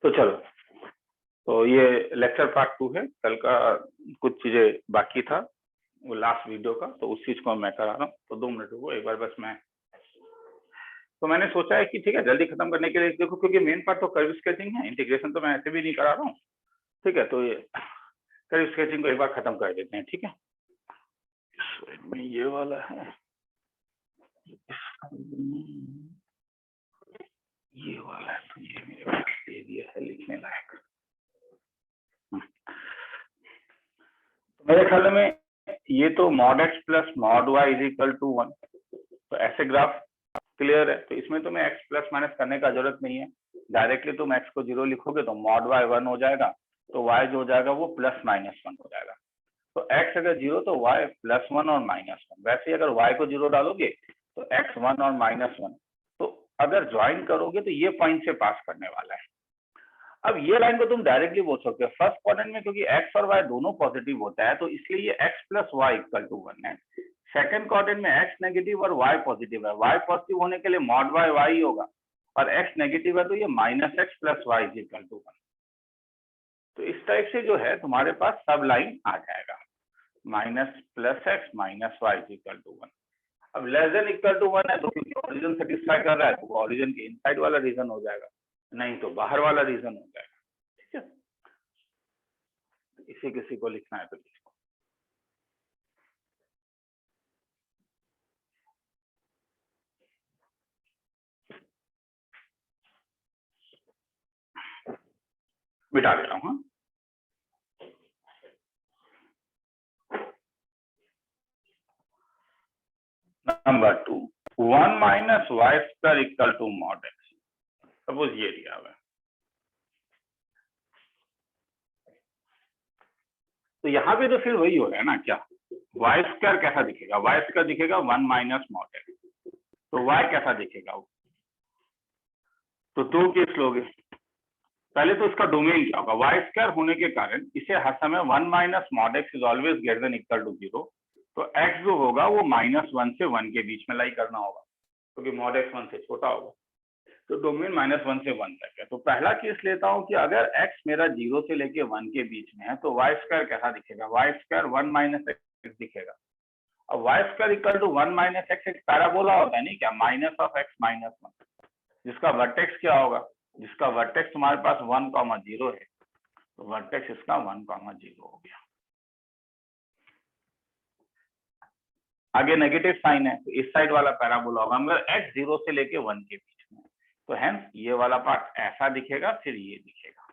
तो चलो, तो ये लेक्चर पार्ट 2 है। कल का कुछ चीजें बाकी था वो लास्ट वीडियो का, तो उस चीज को मैं करा रहा हूँ। तो 2 मिनट रुको एक बार बस। मैंने सोचा है कि ठीक है जल्दी खत्म करने के लिए, देखो क्योंकि मेन पार्ट तो कर्व स्केचिंग है, इंटीग्रेशन तो मैं ऐसे भी नहीं करा रहा हूँ। ठीक है, तो ये कर्व स्केचिंग को एक बार खत्म कर देते हैं। ठीक है, में ये वाला है, ये वाला है, तो ये मेरे पास दे दिया है लिखने लायक। मेरे ख्याल में ये तो mod x plus mod y is equal to 1, तो ऐसे ग्राफ क्लियर है। तो इसमें तुम्हें एक्स प्लस माइनस करने का जरूरत नहीं है, डायरेक्टली तुम एक्स को 0 लिखोगे तो मॉड वाई 1 हो जाएगा, तो वाई जो हो जाएगा वो प्लस माइनस 1 हो जाएगा। तो एक्स अगर 0 तो वाई प्लस 1 और माइनस 1। वैसे ही अगर वाई को 0 डालोगे तो एक्स 1 और माइनस 1। तो अगर ज्वाइन करोगे तो ये पॉइंट से पास करने वाला है। अब ये लाइन को तुम डायरेक्टली बोल सकते हो फर्स्ट क्वाड्रेंट में, क्योंकि एक्स और वाई दोनों पॉजिटिव होता है, तो इसलिए ये x plus y equal to 1 है। सेकंड क्वाड्रेंट में एक्स नेगेटिव और वाई पॉजिटिव है, वाई पॉजिटिव होने के लिए मॉड वाई वाई होगा, और एक्स नेगेटिव है तो ये minus x plus y is equal to 1। तो इस टाइप से जो है तुम्हारे पास सब लाइन आ जाएगा, minus plus x minus y is equal to 1। अब लेस देन इक्वल टू 1 है तो क्योंकि ओरिजिन सेटिस्फाई कर रहा है तो ओरिजिन के इनसाइड वाला रीजन हो जाएगा, नहीं तो बाहर वाला रीजन हो जाएगा। ठीक है, इसी किसी को लिखना है तो लिखो। मिटा दे रहा हूँ। Number 2, 1 minus y square equal to mod x. Suppose ये दिया हुआ है, तो यहाँ पे तो फिर वही हो रहा है ना, क्या वाई स्क्वायर कैसा दिखेगा? वाई स्क्वायर दिखेगा 1 माइनस मॉड एक्स, तो वाई कैसा दिखेगा? तो 2 केस लोगे, पहले तो इसका डोमेन क्या होगा? वाई स्क्वायर होने के कारण इसे हर समय 1 minus mod x is always greater than equal to 0, तो एक्स जो होगा वो -1 से 1 के बीच में लाई करना होगा, क्योंकि मॉड एक्स 1 से छोटा होगा। तो डोमेन -1 से 1 तक है। तो पहला केस लेता हूं कि अगर x मेरा 0 से लेके 1 के बीच में है तो वाई स्क्वायर कैसा दिखेगा? वाई स्क्वायर 1 माइनस एक्स दिखेगा। अब y square equal to 1 minus x एक पैराबोला होता है नहीं क्या, माइनस ऑफ एक्स माइनस 1, जिसका वर्टेक्स क्या होगा? जिसका वर्टेक्स तुम्हारे पास 1,0 है, तो वर्टेक्स इसका 1,0 हो गया। आगे नेगेटिव साइन है तो इस साइड वाला पैराबोला होगा मगर x 0 से लेके 1 के बीच में, तो हेंस ये वाला पार्ट ऐसा दिखेगा, फिर ये दिखेगा।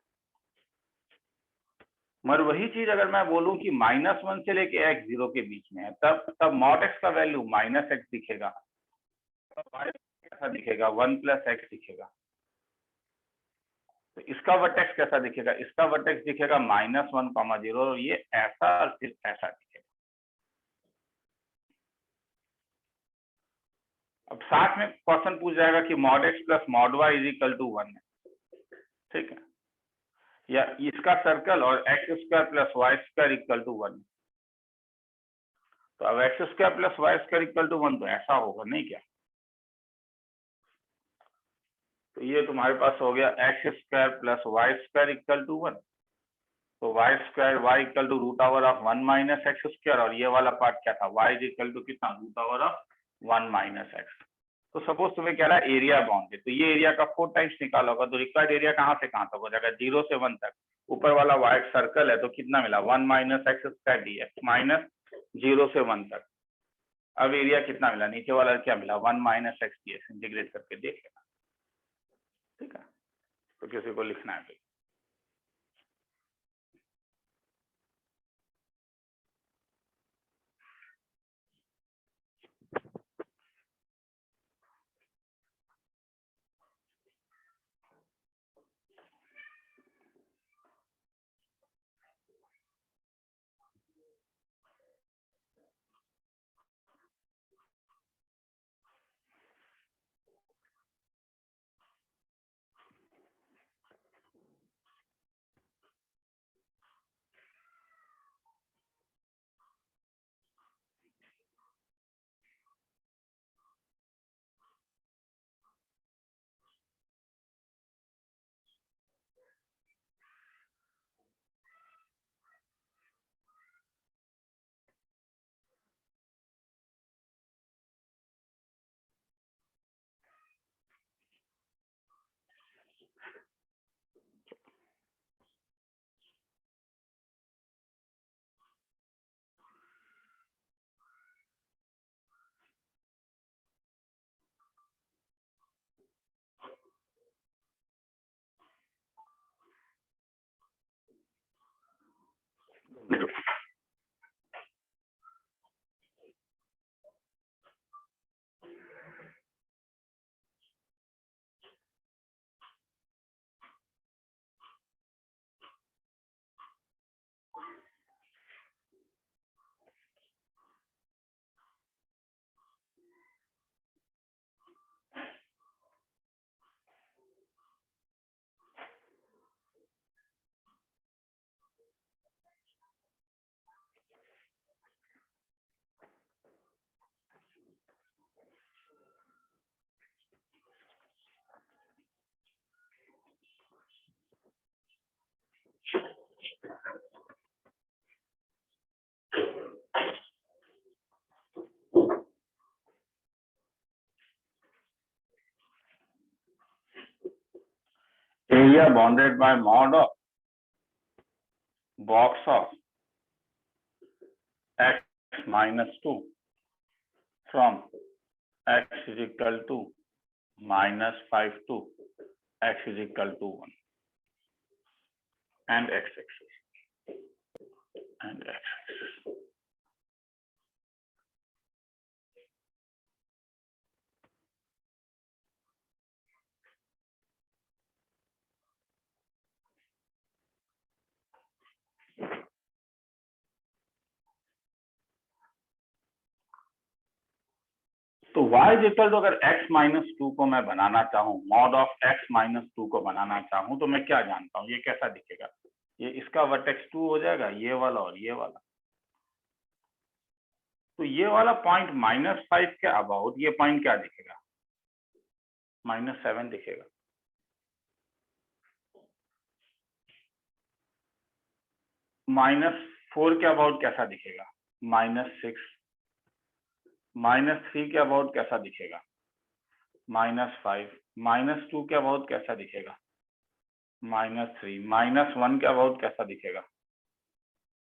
मगर वही चीज अगर मैं बोलूं कि -1 से लेके x 0 के बीच में है, तब मॉड x का वैल्यू -x दिखेगा, y कैसा दिखेगा? 1 प्लस एक्स दिखेगा। तो इसका वर्टेक्स कैसा दिखेगा? इसका वर्टेक्स दिखेगा -1,0, और ये ऐसा और फिर ऐसा दिखेगा। अब साथ में क्वेश्चन पूछ जाएगा कि mod x plus mod y is equal to 1 है, ठीक है, या इसका सर्कल और x square plus y square equal to 1। तो अब x square plus y square equal to 1 तो ऐसा होगा नहीं क्या? तो ये तुम्हारे पास हो गया x square plus y square equal to 1, तो y square y equal to root over of 1 minus x square, और ये वाला पार्ट क्या था? वाई इज इक्वल टू कितना? Root over of 1 minus x. तो सपोज तुम्हें कह रहा है एरिया बाउंडेड, तो ये एरिया का 4 टाइम्स निकाला होगा, तो रिक्वायर्ड एरिया कहाँ से कहाँ तक हो जाएगा? 0 से 1 तक। ऊपर वाला वाइट सर्कल है तो कितना मिला? 1 minus x square D x minus 0 से 1 तक। अब एरिया कितना मिला? नीचे वाला क्या मिला? 1 minus x d x. Integrate करके देख लेना, ठीक है। तो किसी को लिखना है तो area bounded by mod of box of x minus 2 from x is equal to minus 5 to x is equal to 1 and x axis and x axis. तो y इज इक्वल टू अगर x माइनस 2 को मैं बनाना चाहूं, mod of x minus 2 को बनाना चाहूं, तो मैं क्या जानता हूं, ये कैसा दिखेगा? ये इसका वर्टेक्स 2 हो जाएगा, ये वाला और ये वाला। तो ये वाला पॉइंट -5 के अबाउट ये पॉइंट क्या दिखेगा? -7 दिखेगा। -4 के अबाउट कैसा दिखेगा? -6। -3 के अबाउट कैसा दिखेगा? -5। -2 के अबाउट कैसा दिखेगा? -3। -1 के अबाउट कैसा दिखेगा?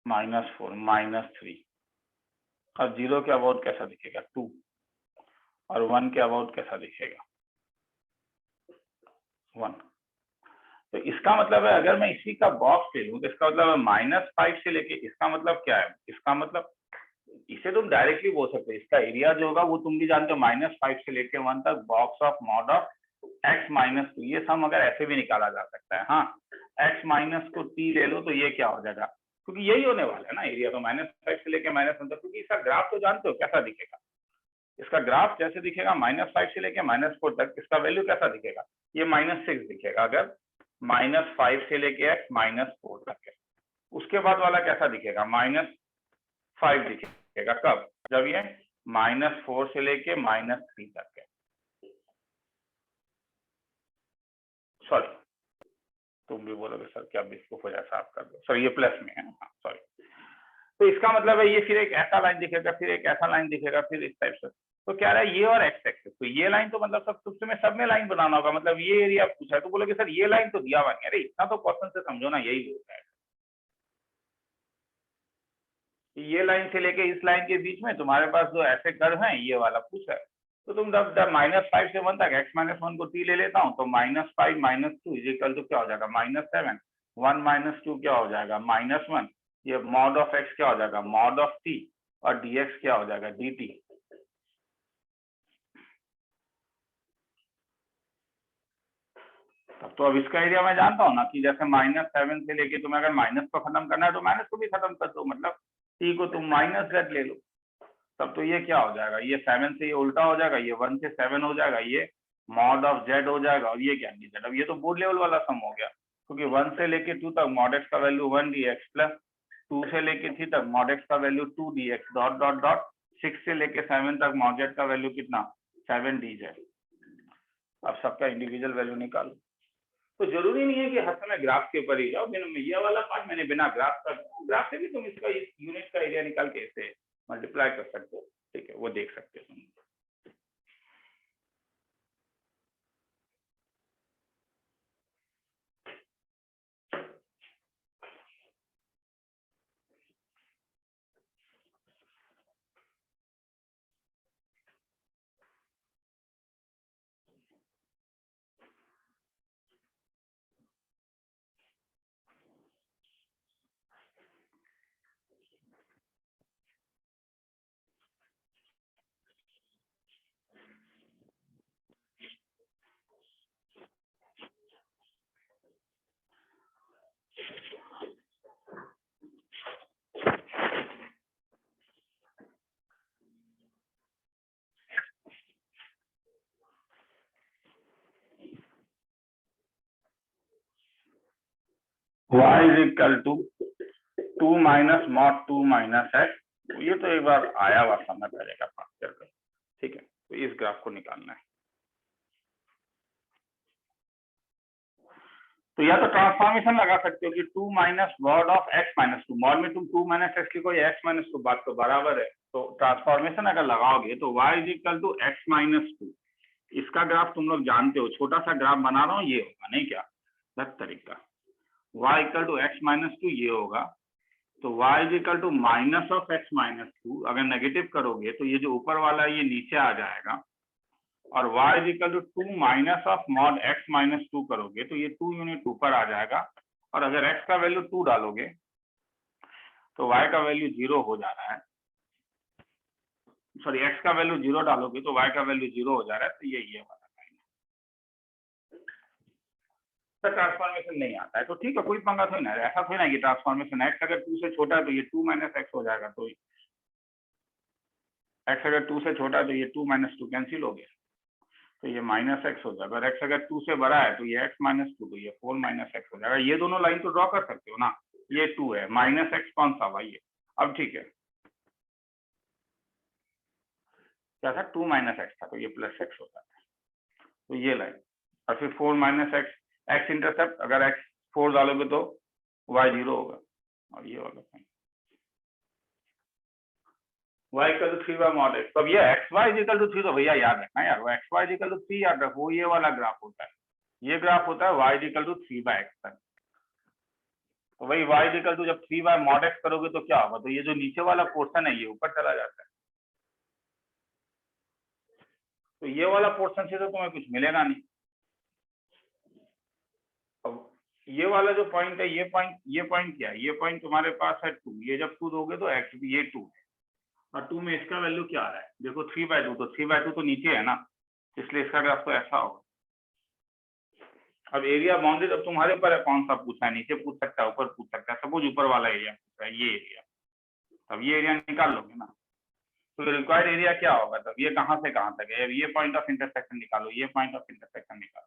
-4। -3 और 0 के अबाउट कैसा दिखेगा? 2 और 1 के अबाउट कैसा दिखेगा? 1। तो इसका मतलब है अगर मैं इसी का बॉक्स ले लूं तो इसका मतलब है -5 से लेके, इसका मतलब क्या है? इसका मतलब इसे तुम डायरेक्टली बोल सकते हो, इसका एरिया जो होगा वो तुम भी जानते हो, -5 से लेके 1 तक box of mod of x minus 2। ये सम अगर ऐसे भी निकाला जा सकता है। हाँ, x माइनस को t ले लो तो ये क्या हो जाएगा, क्योंकि यही होने वाला है ना एरिया, तो -5 से लेके -1 तक। क्योंकि इसका ग्राफ तो जानते हो कैसा दिखेगा, इसका ग्राफ जैसे दिखेगा -5 से लेके -4 तक, इसका वैल्यू कैसा दिखेगा? ये -6 दिखेगा अगर -5 से लेके x -4 तक है। उसके बाद वाला कैसा दिखेगा? -5 दिखेगा। कब? जब ये -4 से लेके -3 तक है। सॉरी, तुम भी बोलोगे सर क्या बेवकूफ हो जाए, साफ कर दो सर, ये प्लस में है। हाँ सॉरी। तो इसका मतलब है ये फिर एक ऐसा लाइन दिखेगा, फिर एक ऐसा लाइन दिखेगा, फिर इस टाइप से। तो क्या रहा है, ये और एक्स एक्सिस, तो ये लाइन तो मतलब सब में लाइन बनाना होगा। मतलब ये एरिया पूछा है तो बोलोगे सर ये लाइन तो दिया हुआ नहीं। अरे इतना तो क्वेश्चन से समझो ना, यही होता है। ये लाइन से लेके इस लाइन के बीच में तुम्हारे पास जो ऐसे कर्व हैं, ये वाला पूछा है। तो तुम जब -5 से 1 तक x-1 को t ले लेता हूँ तो -5 -2 इज इक्वल टू क्या हो जाएगा? -7। 1 - 2 क्या हो जाएगा? -1। ये मॉड ऑफ x क्या हो जाएगा? Mod of t। और dx क्या हो जाएगा? dt। तब तो अब इसका एरिया मैं जानता हूँ ना कि जैसे -7 से लेके तुम्हें अगर माइनस को खत्म करना है तो माइनस को भी खत्म कर दो, मतलब t को तुम -z ले लो। तब तो ये क्या हो जाएगा? ये 7 से ये उल्टा हो जाएगा, ये 1 से 7 हो जाएगा, ये मॉड ऑफ z हो जाएगा, और ये क्या dz। अब ये तो बोर्ड लेवल वाला सम हो गया, क्योंकि 1 से लेके 2 तक मॉड x का वैल्यू 1 dx प्लस 2 से लेके 3 तक मॉड x का value 2 dx dot dot dot 6 से लेके 7 तक मॉड z का वैल्यू कितना? 7 dz। अब सबका इंडिविजुअल वैल्यू निकालो। तो जरूरी नहीं है कि हर समय ग्राफ के ऊपर ही जाओ। ये वाला पार्ट मैंने बिना ग्राफ का, ग्राफ से भी तुम इसका इस यूनिट का एरिया निकाल के इसे मल्टीप्लाई कर सकते हो। ठीक है, वो देख सकते हो तुम। y is equal to 2 minus mod 2 minus x. ये तो एक बार आया हुआ समय पहले का पास करके, ठीक है। तो इस ग्राफ को निकालना है। तो या तो ट्रांसफॉर्मेशन लगा सकते हो कि 2 minus mod of x minus 2, mod में तुम 2 माइनस एक्स लिखो या एक्स माइनस 2, बात तो बराबर है। तो ट्रांसफॉर्मेशन अगर लगाओगे तो y is equal to x minus 2। इसका ग्राफ तुम लोग जानते हो, छोटा सा ग्राफ बना रहा हूँ, ये होगा नहीं क्या गलत तरीका। y equal to x minus 2 ये होगा। तो y is equal to minus of x minus 2। अगर नेगेटिव करोगे तो ये जो ऊपर वाला ये नीचे आ जाएगा, और y is equal to 2 minus of mod x minus 2 करोगे तो ये 2 यूनिट ऊपर आ जाएगा। और अगर x का वैल्यू 2 डालोगे तो y का वैल्यू 0 हो जा रहा है, सॉरी x का वैल्यू 0 डालोगे तो y का वैल्यू 0 हो जा रहा है। तो ये वाला ट्रांसफॉर्मेशन नहीं आता है तो ठीक है, कोई पंगा थोड़ी ना है। ऐसा थोड़ी ना कि ट्रांसफॉर्मेशन x अगर 2 से छोटा है तो ये 2 माइनस एक्स हो जाएगा, तो x अगर 2 से छोटा है तो ये 2 माइनस 2 कैंसिल हो गया, तो ये माइनस एक्स हो जाएगा। और x अगर 2 से बड़ा है तो ये x माइनस 2, तो ये 4 माइनस एक्स हो जाएगा। ये दोनों लाइन तो ड्रॉ कर सकते हो ना, ये 2 है, माइनस एक्स कौन सा हुआ ये। अब ठीक है, क्या था 2 माइनस एक्स था तो ये प्लस एक्स हो जाता है, तो ये लाइन। और फिर 4 माइनस एक्स, एक्स इंटरसेप्ट, अगर एक्स 4 डालोगे तो y 0 होगा। और ये वाला y equal to 3 by mod x. अब ये एक्स वाई इक्वल टू 3 तो भैया याद रखना यार, वो एक्स वाई इक्वल टू 3 याद रखो, ये वाला ग्राफ होता है। ये ग्राफ होता है y equal to 3 by x तक। तो वही y इक्वल टू जब 3 बाय मॉड एक्स करोगे तो क्या होगा, तो ये जो नीचे वाला पोर्शन है ये ऊपर चला जाता है। तो ये वाला पोर्शन से तो तुम्हें कुछ मिलेगा नहीं। अब ये वाला जो पॉइंट है, ये पॉइंट क्या है, ये पॉइंट तुम्हारे पास है 2। ये जब 2 दोगे तो एक्स भी ये 2 है, और 2 में इसका वैल्यू क्या आ रहा है, देखो 3/2, तो 3/2 तो नीचे है ना, इसलिए इसका ग्राफ तो ऐसा होगा। अब एरिया बाउंडेड अब तुम्हारे ऊपर है कौन सा पूछा है, नीचे पूछ सकता है, ऊपर पूछ सकता है। सपोज ऊपर वाला एरिया पूछा है, ये एरिया, अब ये एरिया निकाल लोगे ना, तो रिक्वायर्ड एरिया क्या होगा, तब ये कहाँ से कहाँ तक है। अब ये पॉइंट ऑफ इंटरसेक्शन निकालो, ये पॉइंट ऑफ इंटरसेक्शन निकालो।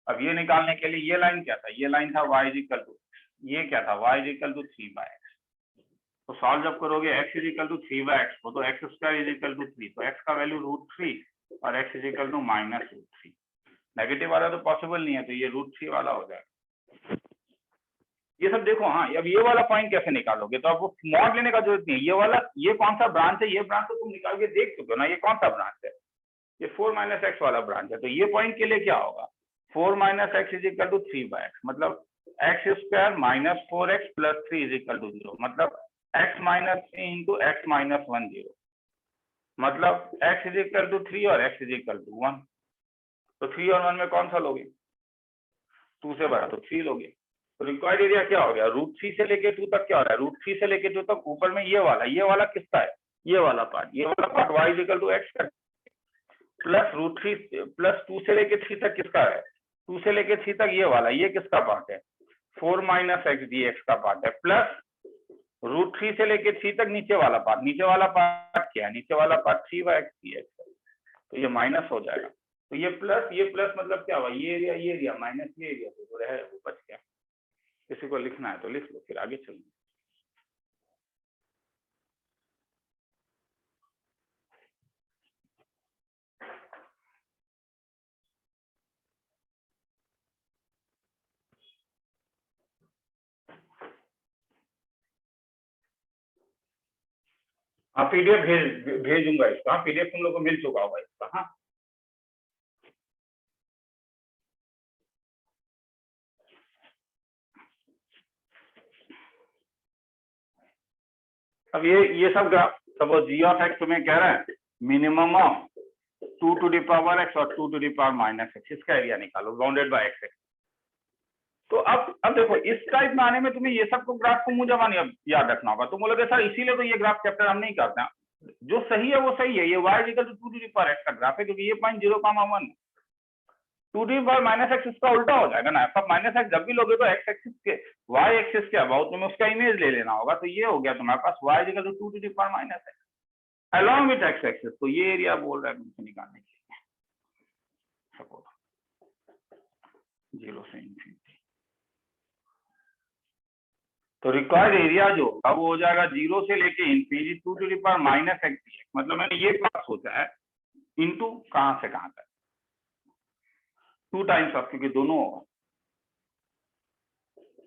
अब ये निकालने के लिए ये लाइन क्या था, ये लाइन था y इक्वल टू, ये क्या था y इक्वल टू 3/x। तो सॉल्व जब करोगे x इक्वल टू 3/x को, तो x स्क्वायर इक्वल टू 3, तो x का वैल्यू √3 और x equal to minus √3। Negative वाला तो पॉसिबल नहीं है, तो ये √3 वाला हो जाएगा। ये सब देखो। हाँ, अब ये वाला पॉइंट कैसे निकालोगे, तो आपको मॉड लेने का जरूरत नहीं है। ये वाला, ये कौन सा ब्रांच है, ये ब्रांच तो तुम निकाल के देख चुके हो ना, ये कौन सा ब्रांच है, ये 4 माइनस एक्स वाला ब्रांच है। तो ये पॉइंट के लिए क्या होगा, 4 minus x is equal to 3/x, मतलब x square minus 4x plus 3 is equal to 0, मतलब x minus 3 into x minus 1 0, मतलब x इज इक्वल टू 3 और x इज इक्वल टू 1। तो 3 और 1 में कौन सा लोगे, 2 से बड़ा तो 3 लोगे। तो रिक्वायर्ड एरिया क्या हो गया, √3 से लेके 2 तक क्या हो रहा है, √3 से लेके 2 तक ऊपर में ये वाला किसका है, ये वाला part y is equal to x का, प्लस √3 प्लस 2 से लेके 3 तक किसका है, 2 से लेके 3 तक ये वाला, ये किसका पार्ट है, 4 माइनस एक्स dx का पार्ट है, प्लस √3 से लेके 3 तक नीचे वाला पार्ट क्या है, नीचे वाला पार्ट 3/x dx है, तो ये माइनस हो जाएगा। तो ये प्लस मतलब क्या हुआ, ये एरिया माइनस ये एरिया, तो रहे वो बच गया। किसी को लिखना है तो लिख लो, फिर आगे चलिए। हाँ, पीडीएफ भेजूंगा इसका, पीडीएफ तुम लोग को मिल चुका होगा इसका। हाँ, अब ये सब graph, suppose g of x तुम्हें कह रहा है minimum of 2 to the power x और 2 to the power minus x, इसका एरिया निकालो बाउंडेड बाय x। तो अब देखो, इस टाइप में आने में तुम्हें ये सब को ग्राफ को मुंह जबानी याद रखना होगा। तुम बोलोगे सर इसीलिए तो ये ग्राफ चैप्टर हम नहीं करते हैं। जो सही है वो सही है, ये y equal to 2 to the power x का ग्राफ है, क्योंकि ये point 0,1, 2 to the power minus x इसका उल्टा हो जाएगा ना। अब माइनस एक्स जब भी लोगे तो एक्स एक्सिस के, वाई एक्सिस के अबाउट तुम्हें उसका इमेज ले लेना होगा। तो ये हो गया तुम्हारे पास y equal to 2 to the power minus x along with x axis. तो ये एरिया बोल रहा है तुमसे निकालने के लिए, सपोज 0 से इंफिनिटी। तो रिक्वायर्ड एरिया जो होगा वो हो जाएगा 0 से लेके infinity to to the power minus x d x, मतलब मैंने ये पास सोचा है इनटू कहां से कहां तक, 2 टाइम्स ऑफ, क्योंकि दोनों होगा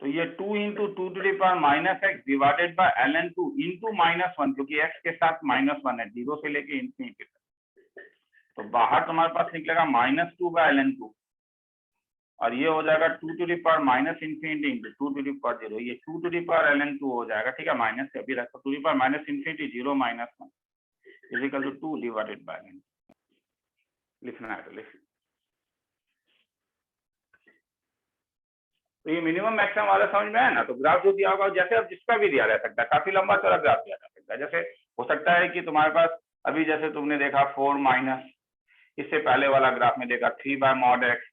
तो ये 2 into two to the power minus x divided by ln 2 into -1, क्योंकि x के साथ -1 है 0 से लेके इंफिनिटी तक, तो बाहर तुम्हारे पास निकलेगा -2 बाय ln 2 और ये हो जाएगा 2 to the power minus infinity into 2 to the power 0, ये 2 टू द पावर ln 2 हो जाएगा, ठीक है, माइनस से अभी रखो, 2 to the power minus infinity 0 -1 is equal to 2 divided by ln, लिखना है तो लिख। तो ये मिनिमम मैक्सिमम वाला समझ में है ना। तो ग्राफ जो दिया होगा जैसे अब जिसका भी दिया जा सकता है, काफी लंबा चौड़ा ग्राफ दिया जा सकता है, जैसे हो सकता है कि तुम्हारे पास अभी जैसे तुमने देखा 4 माइनस, इससे पहले वाला ग्राफ में देखा 3 बाय मॉड एक्स,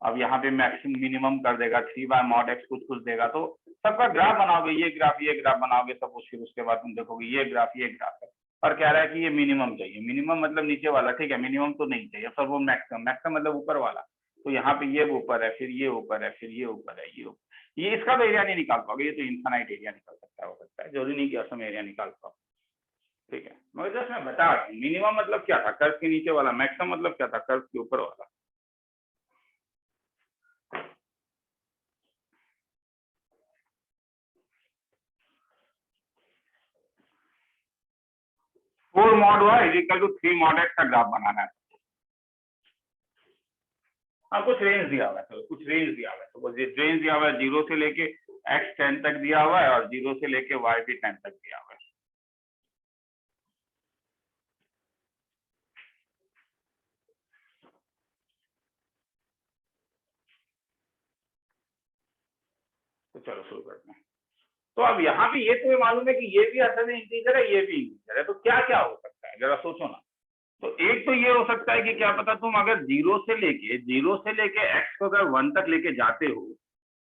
अब यहाँ पे मैक्सिमम मिनिमम कर देगा 3 बाय मॉड एक्स कुछ देगा, तो सबका ग्राफ बनाओगे, ये ग्राफ बनाओगे, सब फिर उसके बाद तुम देखोगे ये ग्राफ है, और कह रहा है कि ये मिनिमम चाहिए, मिनिमम मतलब नीचे वाला, ठीक है, मिनिमम तो नहीं चाहिए, सब वो मैक्सिमम मतलब ऊपर वाला, तो यहाँ पे ये ऊपर है, फिर ये ऊपर है, फिर ये ऊपर है, ये इसका तो एरिया नहीं निकाल पाओगे, ये तो इन्फिनाइट एरिया निकल सकता है, हो सकता है, जरूरी नहीं कि असम एरिया निकाल पाओ, ठीक है, मगर जस्ट मैं बता रहा हूँ मिनिमम मतलब क्या था कर्व के नीचे वाला, मैक्सिमम मतलब क्या था कर्व के ऊपर वाला। Four mod y is equal to 3 mod x का ग्राफ बनाना है। हाँ कुछ रेंज दिया हुआ है, तो कुछ रेंज दिया हुआ है, तो रेंज दिया हुआ है 0 से लेके x 10 तक दिया हुआ है और 0 से लेके y भी 10 तक दिया हुआ है। तो चलो शुरू करते हैं। तो अब यहाँ पे ये तुम्हें मालूम है कि ये भी असल में इंटीजर है, ये भी इंटीजर है, तो क्या क्या हो सकता है जरा सोचो ना। तो एक तो ये हो सकता है कि क्या पता तुम अगर 0 से लेके x को अगर 1 तक लेके जाते हो,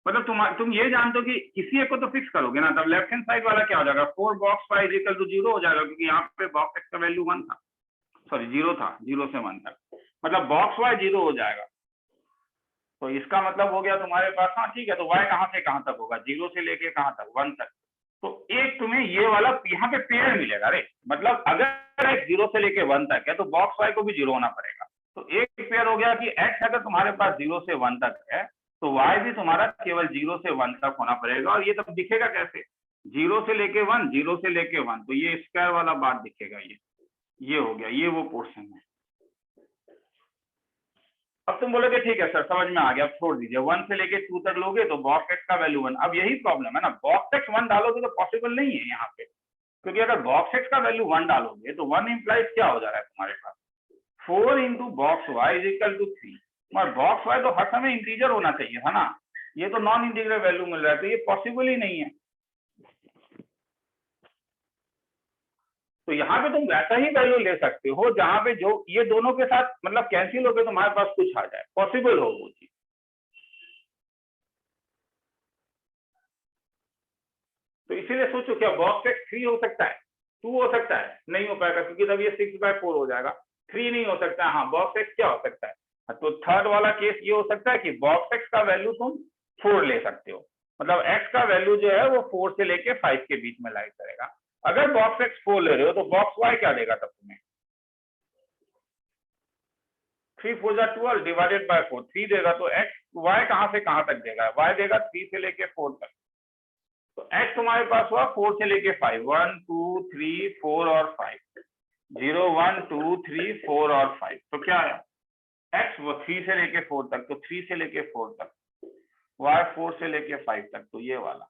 मतलब तुम ये जानते हो कि किसी एक को तो फिक्स करोगे ना, तब लेफ्ट हैंड साइड वाला क्या हो जाएगा 4 box y is equal to 0 हो जाएगा, क्योंकि यहाँ पे बॉक्स x का वैल्यू 1 था, सॉरी 0 था, 0 से 1 तक, मतलब बॉक्स y 0 हो जाएगा। तो इसका मतलब हो गया तुम्हारे पास, हाँ ठीक है, तो y कहाँ से कहाँ तक होगा 0 से लेके कहाँ तक 1 तक, तो एक तुम्हें ये वाला यहाँ पे पेयर मिलेगा रे, मतलब अगर x 0 से लेके 1 तक है तो बॉक्स y को भी 0 होना पड़ेगा, तो एक पेयर हो गया कि x अगर तुम्हारे पास 0 से 1 तक है तो y भी तुम्हारा केवल 0 से 1 तक होना पड़ेगा, और ये तब दिखेगा कैसे 0 से लेके 1, 0 से लेके 1, तो ये स्क्वायर वाला बात दिखेगा, ये हो गया, ये वो पोर्शन है। अब तुम बोलोगे ठीक है सर समझ में आ गया, अब छोड़ दीजिए, 1 से लेके 2 तक लोगे तो बॉक्स एक्स का वैल्यू 1, अब यही प्रॉब्लम है ना, बॉक्स एक्स 1 डालोगे तो पॉसिबल नहीं है यहाँ पे, क्योंकि अगर बॉक्स एक्स का वैल्यू 1 डालोगे तो 1 इंप्लाइज क्या हो जा रहा है तुम्हारे पास 4 into box y is equal to 3, मगर बॉक्स वाई तो हर समय इंटीजर होना चाहिए था ना, ये तो नॉन इंटीजर वैल्यू मिल रहा है, तो ये पॉसिबल ही नहीं है। तो यहाँ पे तुम वैसा ही वैल्यू ले सकते हो जहां पे जो ये दोनों के साथ मतलब कैंसिल हो गए तुम्हारे पास कुछ आ जाए, पॉसिबल हो वो चीज। तो इसीलिए सोचो क्या बॉक्स एक्स 3 हो सकता है, 2 हो सकता है, नहीं हो पाएगा क्योंकि तब ये 6/4 हो जाएगा, 3 नहीं हो सकता, हाँ बॉक्स एक्स क्या हो सकता है, तो थर्ड वाला केस ये हो सकता है कि बॉक्स एक्स का वैल्यू तुम 4 ले सकते हो, मतलब एक्स का वैल्यू जो है वो 4 से लेके 5 के बीच में लाई करेगा, अगर बॉक्स एक्स 4 ले रहे हो तो बॉक्स वाई क्या देगा तब तुम्हें 3 4 जा 12 डिवाइडेड बाय 4 3 देगा, तो एक्स वाई कहां से कहां तक देगा, वाई देगा 3 से लेके 4 तक, तो x तुम्हारे पास हुआ 4 से लेके 5, 1 2 3 4 और 5, 0 1 2 3 4 और 5, तो क्या है x वो 3 से लेके 4 तक, तो 3 से लेके 4 तक, y 4 से लेके 5 तक, तो ये वाला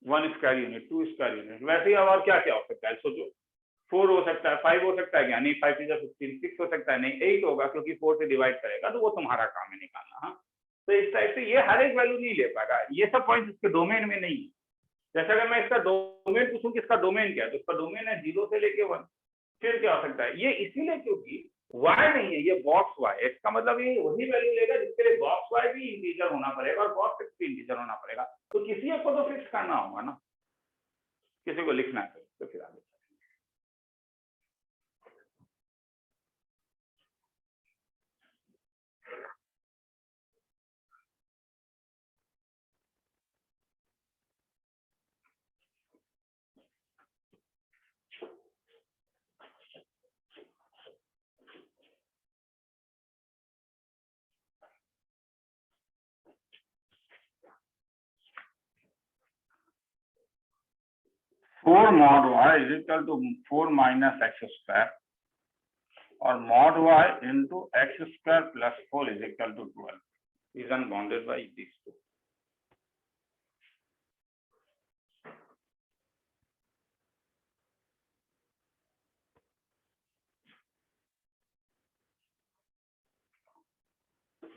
1 स्क्वायर यूनिट 2 स्क्वायर यूनिट, वैसे ही अब और क्या क्या हो सकता है सोचो, 4 हो सकता है, 5 हो सकता है क्या, नहीं 5 इज 15, 6 हो सकता है, नहीं 8 होगा क्योंकि 4 से डिवाइड करेगा, तो वो तुम्हारा काम है निकालना। हाँ तो इस टाइप से ये हर एक वैल्यू नहीं ले पाएगा, ये सब पॉइंट इसके डोमेन में नहीं है, जैसे अगर मैं इसका डोमेन पूछूं कि इसका डोमेन क्या है, तो इसका डोमेन है 0 से लेके 1, फिर क्या हो सकता है ये इसीलिए क्योंकि y नहीं है, ये बॉक्स y, इसका मतलब ये वही वैल्यू लेगा जिसके लिए बॉक्स y भी इंटीजर होना पड़ेगा और बॉक्स x भी इंटीजर होना पड़ेगा, तो किसी एक को तो फिक्स करना होगा ना, किसी को लिखना है तो फिर आगे 4 mod y is equal to 4 minus x square और mod y into x square plus 4 is equal to 12 is unbounded by these two.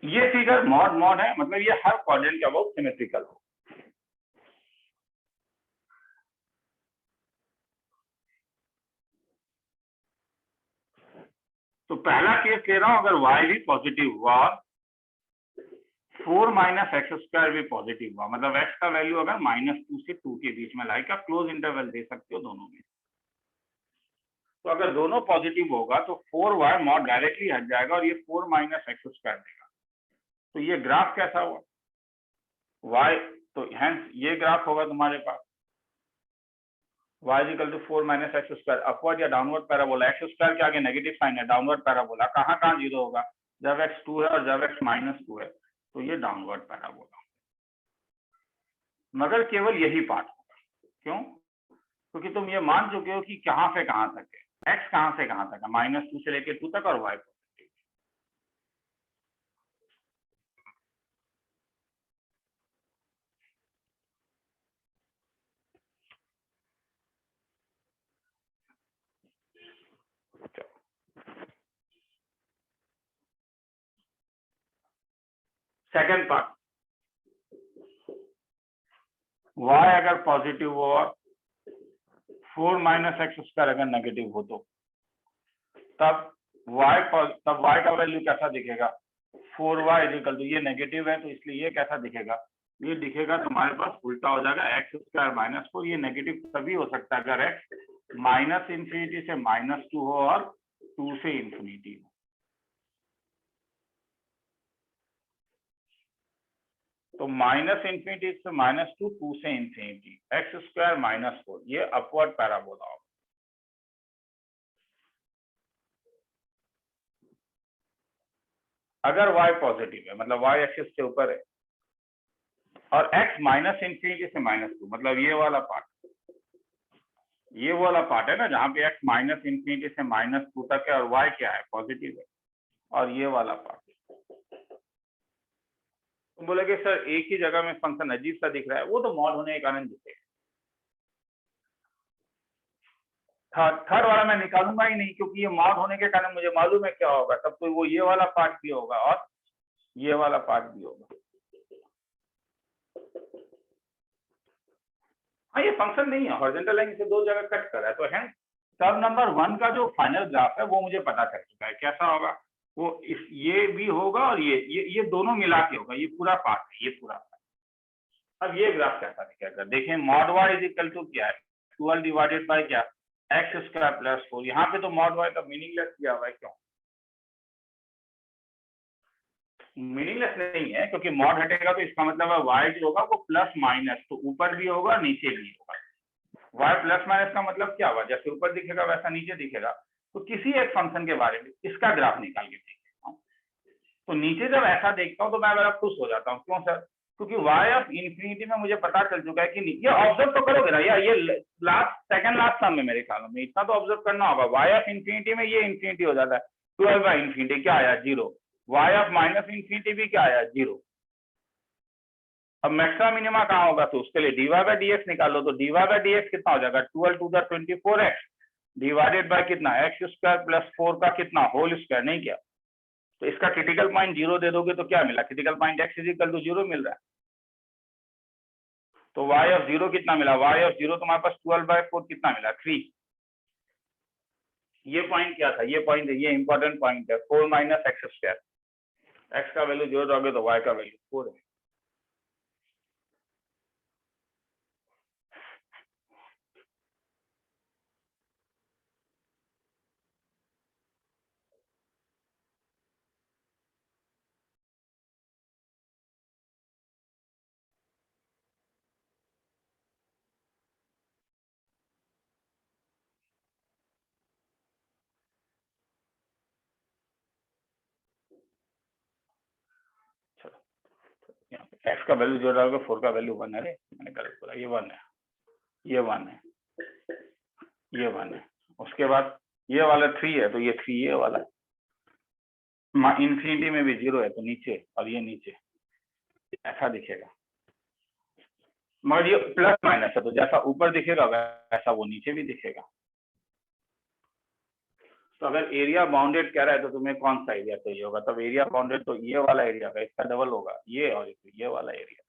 ये फिगर मॉड मॉड है, मतलब ये हर क्वाड्रेंट के अबाउट सिमेट्रिकल हो। तो पहला केस ले रहा हूं, अगर y भी पॉजिटिव हुआ और 4 माइनस एक्स स्क्वायर भी पॉजिटिव हुआ, मतलब x का वैल्यू अगर -2 से 2 के बीच में लाइक आप क्लोज इंटरवल दे सकते हो दोनों में। तो अगर दोनों पॉजिटिव होगा तो 4y मॉड डायरेक्टली हट जाएगा और ये 4 माइनस एक्स स्क्वायर देगा। तो ये ग्राफ कैसा हुआ y, तो हेंस ये ग्राफ होगा तुम्हारे पास y equal to 4 minus x square, upward या डाउनवर्ड पैराबोला। एक्स स्क्वायर के आगे नेगेटिव साइन है, डाउनवर्ड पैराबोला। कहाँ कहाँ जीरो होगा, जब x 2 है और जब x -2 है, तो ये डाउनवर्ड पैराबोला। मगर केवल यही पार्ट होगा, क्यों? क्योंकि तुम ये मान चुके हो कि कहां से कहां तक है, x कहां से कहां तक है, -2 से लेके 2 तक और y positive. Second part, y अगर पॉजिटिव हो और 4 माइनस एक्स स्क्वायर अगर नेगेटिव हो तो तब y का वैल्यू कैसा दिखेगा, 4y इक्वल टू, ये नेगेटिव है तो इसलिए ये कैसा दिखेगा, ये दिखेगा तुम्हारे पास उल्टा हो जाएगा, एक्स स्क्वायर -4। ये नेगेटिव तभी हो सकता है अगर x -इंफिनिटी से -2 हो और 2 से इंफिनिटी हो। तो -इंफिनिटी से -2, 2 से इंफिनिटी, एक्स स्क्वायर -4, ये अपवर्ड पैराबोला होगा। अगर y पॉजिटिव है, मतलब y एक्सिस से ऊपर है, और x -इंफिनिटी से -2, मतलब ये वाला पार्ट है ना, जहां पे x -इंफिनिटी से -2 तक है और y क्या है, पॉजिटिव है, और ये वाला पार्ट। तुम बोलोगे सर एक ही जगह में फंक्शन अजीब सा दिख रहा है, वो तो मॉड होने के कारण दिखेगा। थर्ड वाला मैं निकालूंगा ही नहीं, क्योंकि ये मॉड होने के कारण मुझे मालूम है क्या होगा, तब तो वो ये वाला पार्ट भी होगा और ये वाला पार्ट भी होगा। हाँ, ये फंक्शन नहीं है, हॉरिजॉन्टल लाइन से दो जगह कट कर रहा है, तो है टर्म नंबर 1 का जो फाइनल ग्राफ है वो मुझे पता चल चुका है कैसा होगा। वो ये भी होगा और ये दोनों मिला के होगा, ये पूरा पार्ट है, ये पूरा पार्ट। अब ये ग्राफ कैसा दिखेगा, देखें, mod y is equal to क्या है, 12 डिवाइडेड बाय क्या, एक्स स्क्वायर प्लस 4। यहाँ पे तो मॉड वाई का मीनिंगलेस किया हुआ है, क्यों मीनिंगलेस नहीं है, क्योंकि मॉड हटेगा तो इसका मतलब है वाई जो होगा वो प्लस माइनस, तो ऊपर भी होगा नीचे भी होगा। y प्लस माइनस का मतलब क्या हुआ, जैसे ऊपर दिखेगा वैसा नीचे दिखेगा। तो किसी एक फंक्शन के बारे में इसका ग्राफ निकाल के देख लेता हूँ, तो नीचे जब ऐसा देखता हूँ तो मैं बड़ा खुश हो जाता हूँ। क्यों सर, क्योंकि y ऑफ इंफिनिटी में मुझे पता चल चुका है कि ये ऑब्जर्व तो करोगे ना यार, ये सेकंड लास्ट सम में मेरे ख्याल में इतना तो ऑब्जर्व करना होगा। y ऑफ इंफिनिटी में ये इंफिनिटी हो जाता है, 12 बाई इंफिनिटी क्या आया, 0। y ऑफ माइनस इंफिनिटी भी क्या आया, 0। अब मैक्सिमा मिनिमा कहाँ होगा, तो उसके लिए dy बाई dx निकालो, तो dy बाई dx कितना हो जाएगा, 12 to the 24x divided by कितना, एक्स स्क्वायर प्लस 4 का कितना, होल स्क्वायर, नहीं क्या। तो इसका क्रिटिकल पॉइंट 0 दे दोगे तो क्या मिला, critical point x is equal to 0 मिल रहा है। तो y ऑफ 0 कितना मिला, y ऑफ 0 तुम्हारे पास 12/4 कितना मिला, 3। ये पॉइंट क्या था, ये पॉइंट, ये इंपॉर्टेंट पॉइंट है, 4 माइनस एक्स स्क्वायर। एक्स का वैल्यू 0 दोगे तो y का वैल्यू 4 है। एक्स का वैल्यू 0 डालोगे, 4 का वैल्यू 1 है, मैंने गलत बोला, ये 1 है, ये 1 है। ये 1 है, उसके बाद ये वाला 3 है तो ये 3 ये वाला है, इंफिनिटी में भी 0 है तो नीचे और ये नीचे, ऐसा दिखेगा। मगर ये प्लस माइनस है तो जैसा ऊपर दिखेगा वैसा वो नीचे भी दिखेगा। तो अगर एरिया बाउंडेड कह रहा है तो तुम्हें कौन सा एरिया चाहिए होगा, तब एरिया बाउंडेड तो ये वाला एरिया का इसका डबल होगा, ये और ये वाला एरिया।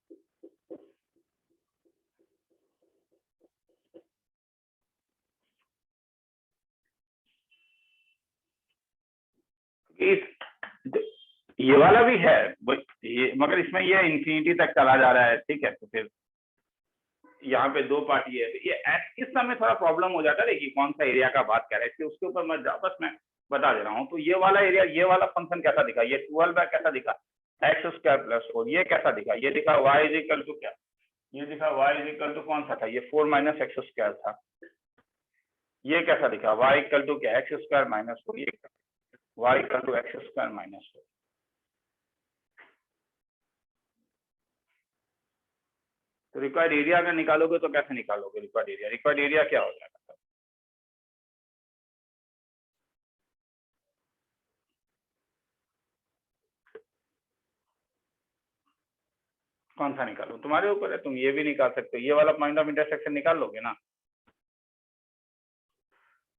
ये वाला भी है ये, मगर इसमें ये इंफिनिटी तक चला जा रहा है, ठीक है। तो फिर यहाँ पे 2 पार्टी है, ये इस समय थोड़ा प्रॉब्लम हो जाता है कि कौन सा एरिया का बात कर रहे हैं, उसके ऊपर मत जाओ, बस मैं बता दे रहा हूँ। तो ये वाला एरिया, ये वाला फंक्शन कैसा दिखा, ये 12 बाय कैसा दिखा, x² + 4, ये कैसा दिखा, ये दिखा y = क्या, ये दिखा y = कौन सा था, ये 4 - x² था। ये कैसा दिखा, y = क्या, x² - 4, ये y = x² - 4। तो रिक्वायर्ड एरिया अगर निकालोगे तो कैसे निकालोगे रिक्वायर्ड एरिया क्या हो जाएगा, कौन सा निकालो, तुम्हारे ऊपर है, तुम ये भी निकाल सकते हो, ये वाला पॉइंट ऑफ इंटरसेक्शन निकाल लोगे ना,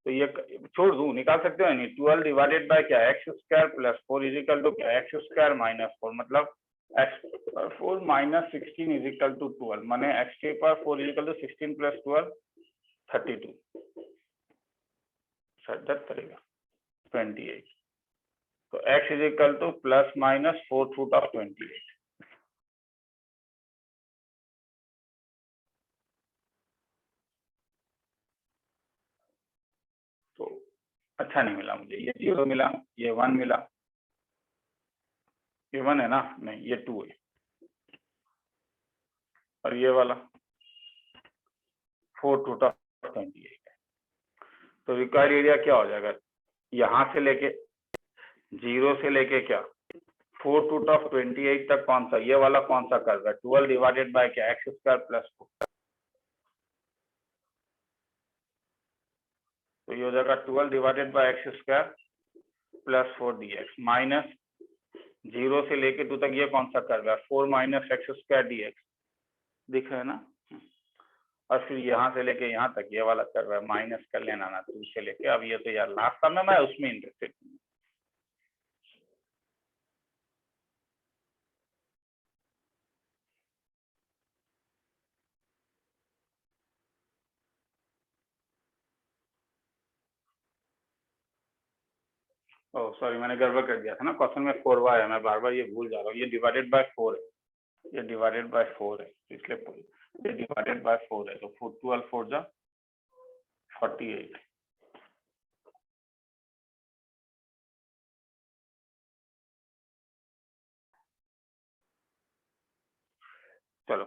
तो ये छोड़ दूं, निकाल सकते हो नहीं, 12 डिवाइडेड बाय क्या, x² + 4 = क्या, x² - 4, मतलब x4 - 16 = 12, माने x4 = 16 + 12 32, सदत करेगा 28। तो x = ±4√28। तो अच्छा नहीं मिला मुझे, ये 0 मिला, ये 1 मिला, ये 1 है ना, नहीं ये 2 है, और ये वाला 4√28 है। तो रिक्वायर्ड एरिया क्या हो जाएगा, यहाँ से लेके 0 से लेके क्या 4√28 तक कौन सा, ये वाला कौन सा कर रहा है, 12 डिवाइडेड बाय क्या, x² + 4, तो ये हो जाएगा 12 divided bye x² + 4 dx, minus 0 से लेके 2 तक ये कौन सा कर रहा है, 4 - x² dx, दिख रहा है ना। और फिर यहाँ से लेके यहाँ तक ये वाला कर रहा है, माइनस कर लेना ना 2 से लेके, अब ये तो यार लास्ट समय मैं उसमें इंटरेस्टेड हूँ। ओह सॉरी, मैंने गड़बड़ कर दिया था ना, क्वेश्चन में 4y है, मैं बार बार ये भूल जा रहा हूँ, ये डिवाइडेड बाय 4 है, ये डिवाइडेड बाय 4 है, इसलिए ये डिवाइडेड बाय 4 है, तो 12 4 जा 48। चलो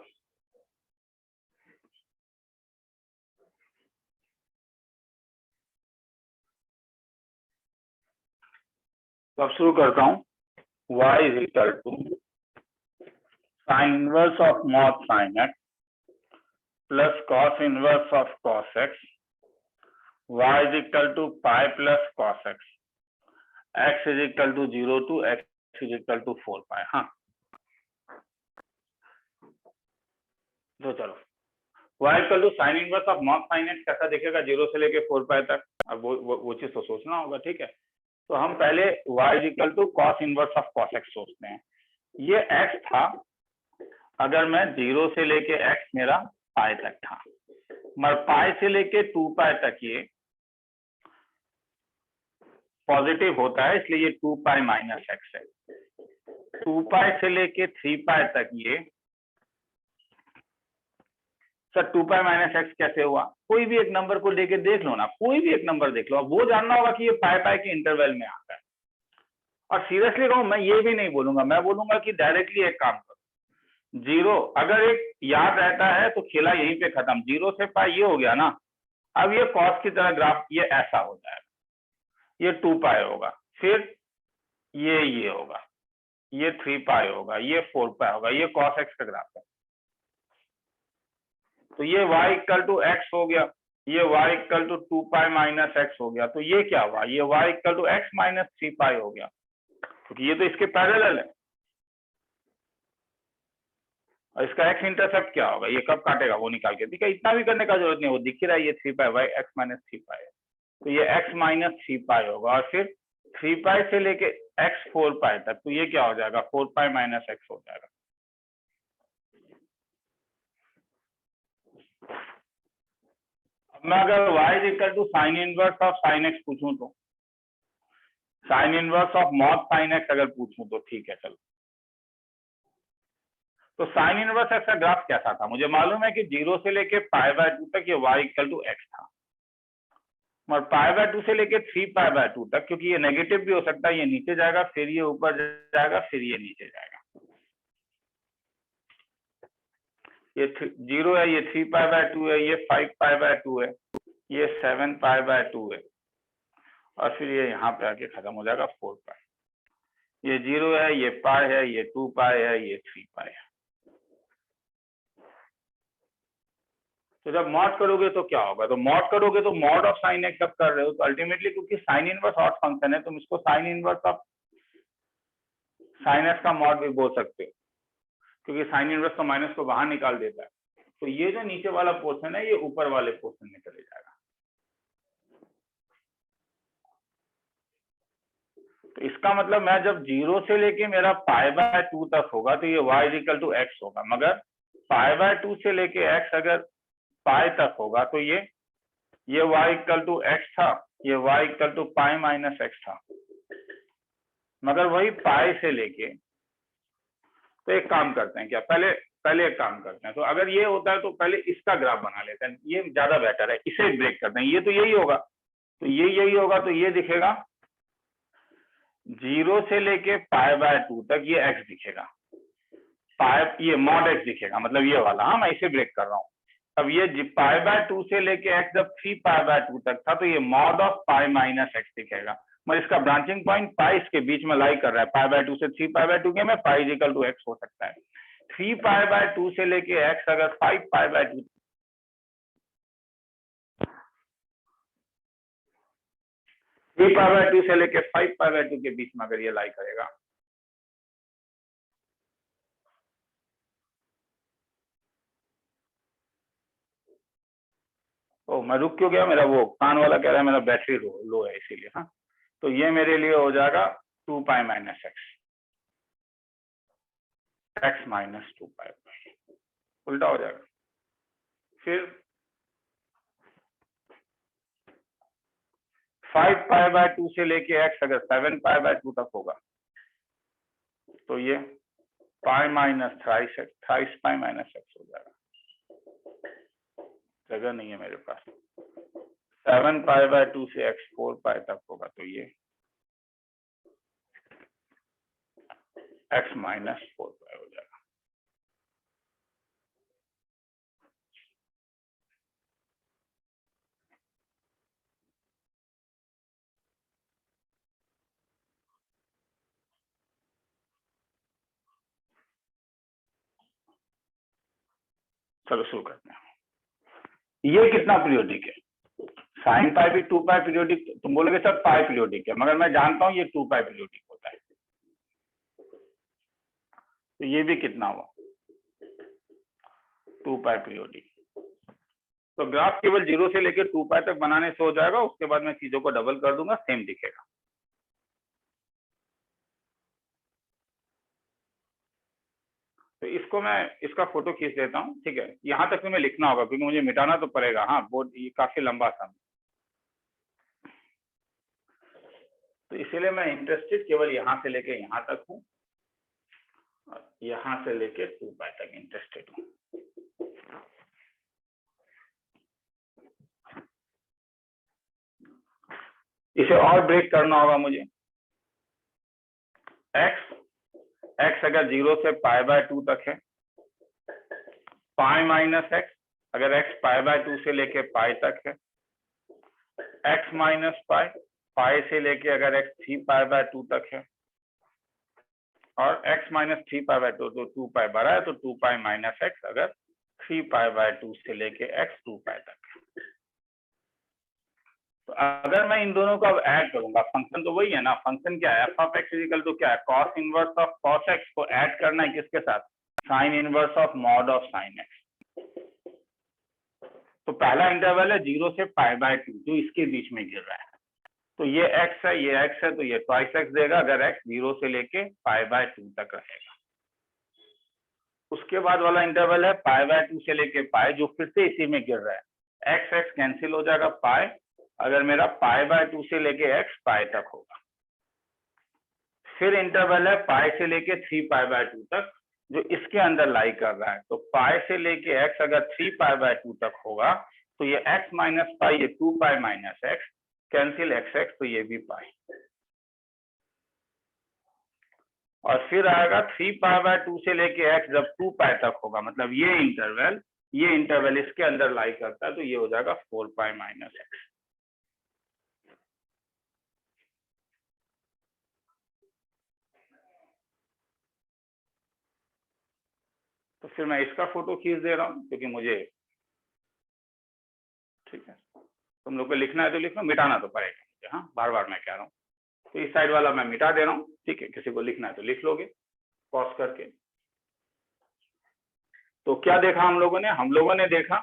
तो अब शुरू करता हूँ। y = sin inverse of mod sin x plus cos inverse of cos x, y = pi plus cos x, x = 0 to x = 4 pi। हाँ तो चलो y = sin inverse of mod sin x कैसा दिखेगा 0 से लेके 4 pi तक, अब वो चीज तो सोचना होगा, ठीक है। तो हम पहले y = cos inverse of cos x सोचते हैं। ये x था अगर मैं 0 से लेके x मेरा पाई तक था, मगर पाई से लेके 2 पाई तक ये पॉजिटिव होता है, इसलिए ये 2 पाई - x है। 2 पाई से लेके 3 पाई तक ये, सर 2 पाई - x कैसे हुआ, कोई भी एक नंबर को लेके देख लो ना, कोई भी एक नंबर देख लो, अब वो जानना होगा कि ये पाई पाई के इंटरवल में आता है। और सीरियसली कहूं, मैं ये भी नहीं बोलूंगा, मैं बोलूंगा कि डायरेक्टली एक काम करो, 0 अगर एक याद रहता है तो खेला यहीं पे खत्म, 0 से पाई ये हो गया ना, अब ये कॉस की तरह ग्राफ ये ऐसा हो जाएगा, ये 2 पाई होगा, फिर ये होगा, ये 3 पाई होगा, ये 4 पाई होगा, ये cos x का ग्राफ है। तो ये y = x हो गया, ये y equal to 2 pi minus x हो गया। तो ये क्या हुआ, ये y equal to x minus 3 pi हो गया, क्योंकि ये तो इसके पैरेलल है। और इसका एक्स इंटरसेप्ट क्या होगा, ये कब काटेगा वो निकाल के, ठीक है, इतना भी करने का जरूरत नहीं, वो दिख ही रहा है, ये 3 पाई वाई एक्स माइनस 3 पाई है, तो ये एक्स माइनस 3 पाई होगा। और फिर 3 पाई से लेके एक्स 4 पाई तक, तो ये क्या हो जाएगा, 4 पाई माइनस एक्स हो जाएगा। अब मैं अगर y is equal to sine inverse of sine x पूछूं, तो sine inverse of mod sine x अगर पूछूं तो ठीक है चलो। तो साइन इनवर्स एक्स का ग्राफ कैसा था, मुझे मालूम है कि 0 से लेके पाई बाय 2 तक ये y इक्वल टू एक्स था, और पाई बाय 2 से लेके 3 पाई बाय 2 तक, क्योंकि ये नेगेटिव भी हो सकता है, ये नीचे जाएगा फिर ये ऊपर जाएगा फिर ये नीचे जाएगा। ये 0 है, ये 3 पाई बाय 2 है, ये 5 पाई बाय 2 है, ये 7 पाई बाय 2 है, और फिर ये यहाँ पे आके खत्म हो जाएगा 4 पाई। ये 0 है, ये पाई है, ये 2 पाई है, ये 3 पाई है। तो जब मॉड करोगे तो क्या होगा, तो मॉड करोगे तो मॉड ऑफ साइन एक्स जब कर रहे हो तो अल्टीमेटली, क्योंकि साइन इनवर्स ऑड फंक्शन है, तुम इसको sign inverse of sine x का मॉड भी बोल सकते हो, क्योंकि साइन इनवर्स तो माइनस को बाहर निकाल देता है। तो ये जो नीचे वाला पोर्शन है ये ऊपर वाले पोर्शन में चले जाएगा। तो इसका मतलब मैं जब 0 से लेके मेरा पाई बाय 2 तक होगा तो ये y इक्वल टू एक्स होगा, मगर पाई बाय 2 से लेके x अगर पाई तक होगा तो ये y इक्वल टू एक्स था, ये y equal to pi minus x था, मगर वही पाई से लेके। तो एक काम करते हैं, क्या पहले एक काम करते हैं, तो अगर ये होता है तो पहले इसका ग्राफ बना लेते हैं, ये ज्यादा बेटर है, इसे ब्रेक करते हैं, ये तो यही होगा, तो ये यही होगा, तो ये दिखेगा 0 से लेके पाई बाय 2 तक ये x दिखेगा, पाई ये मॉड x दिखेगा, मतलब ये वाला, हाँ मैं इसे ब्रेक कर रहा हूँ। अब ये पाई बाय 2 से लेके x जब 3 पाई बाय 2 तक था तो ये mod of pi minus x दिखेगा, मतलब इसका ब्रांचिंग पॉइंट पाई इसके बीच में लाई कर रहा है, पाई बाय 2 से 3 पाई बाय 2 के में पाई इक्वल टू एक्स हो सकता है। 3 पाई बाय 2 से लेके x अगर 5 पाई बाय 2, 3 पाई बाय 2 से लेके 5 पाई बाय 2 के बीच में अगर ये लाई करेगा, ओ मैं रुक क्यों गया, मेरा वो कान वाला कह रहा है मेरा बैटरी लो है इसीलिए। हाँ, तो ये मेरे लिए हो जाएगा 2 पाई माइनस एक्स माइनस 2 पाई, उल्टा हो जाएगा। फिर 5 पाई बाय 2 से लेके x अगर 7 पाई बाय 2 तक होगा तो ये पाई माइनस थ्राइस पाई माइनस एक्स हो जाएगा, जगह नहीं है मेरे पास। 7 पाई बाय 2 से x 4 पाई तक होगा तो ये x माइनस 4 पाई हो जाएगा। चलो शुरू करते हैं। ये कितना पीरियोडिक है, साइन पाई भी 2 पाई पीरियोडिक, तुम बोलोगे सर पाई पीरियोडिक है, मगर मैं जानता हूँ ये 2 पाई पीरियोडिक होता है। तो ये भी कितना हुआ, 2 पाई पीरियोडिक। तो ग्राफ केवल 0 से लेकर 2 पाई तक बनाने से हो जाएगा, उसके बाद मैं चीजों को डबल कर दूंगा, सेम दिखेगा। तो इसको मैं इसका फोटो खींच देता हूँ, ठीक है, यहाँ तक तुम्हें लिखना होगा क्योंकि मुझे मिटाना तो पड़ेगा। हाँ, बोर्ड ये काफी लंबा था, तो इसीलिए मैं इंटरेस्टेड केवल यहाँ से लेके यहाँ तक हूँ, यहाँ से लेके 2 पाई तक इंटरेस्टेड हूँ। इसे और ब्रेक करना होगा मुझे। x अगर 0 से पाई बाय 2 तक है, पाई माइनस एक्स अगर x पाई बाय 2 से लेके पाई तक है, x माइनस पाई पाई से लेके अगर x 3 पाई बाय 2 तक है, और x माइनस 3 पाई बाय 2 तो 2 पाई बड़ा है, तो 2 पाई माइनस एक्स अगर 3 पाई बाय 2 से लेके x 2 पाई तक है। तो अगर मैं इन दोनों को अब ऐड करूंगा, फंक्शन तो वही है ना, फंक्शन क्या है, f of x equal to क्या है, cos inverse of cos x को ऐड करना है किसके साथ, sine inverse of mod of sine x. तो पहला इंटरवल है 0 से π/2 जो इसके बीच में गिर रहा है, तो ये x है, ये x है, तो ये ट्वाइस x देगा अगर x 0 से लेके π/2 तक रहेगा। उसके बाद वाला इंटरवल है π/2 से लेके पाई, जो फिर से इसी में गिर रहा है, x x कैंसिल हो जाएगा, पाई अगर मेरा π/2 से लेके x पाई तक होगा। फिर इंटरवल है पाई से लेके 3π/2 तक जो इसके अंदर लाई कर रहा है, तो पाई से लेके x अगर 3π/2 तक होगा तो ये x माइनस पाई, ये 2π minus x cancel x x, तो ये भी पाई। और फिर आएगा 3π/2 से लेके x जब 2π तक होगा, मतलब ये इंटरवल इसके अंदर लाई करता है, तो ये हो जाएगा 4π माइनस x। तो फिर मैं इसका फोटो खींच दे रहा हूँ क्योंकि मुझे, ठीक है, तुम लोग को लिखना है तो लिखो, मिटाना तो पड़ेगा मुझे, हाँ बार बार मैं कह रहा हूँ। तो इस साइड वाला मैं मिटा दे रहा हूँ, ठीक है, किसी को लिखना है तो लिख लोगे पॉज करके। तो क्या देखा हम लोगों ने देखा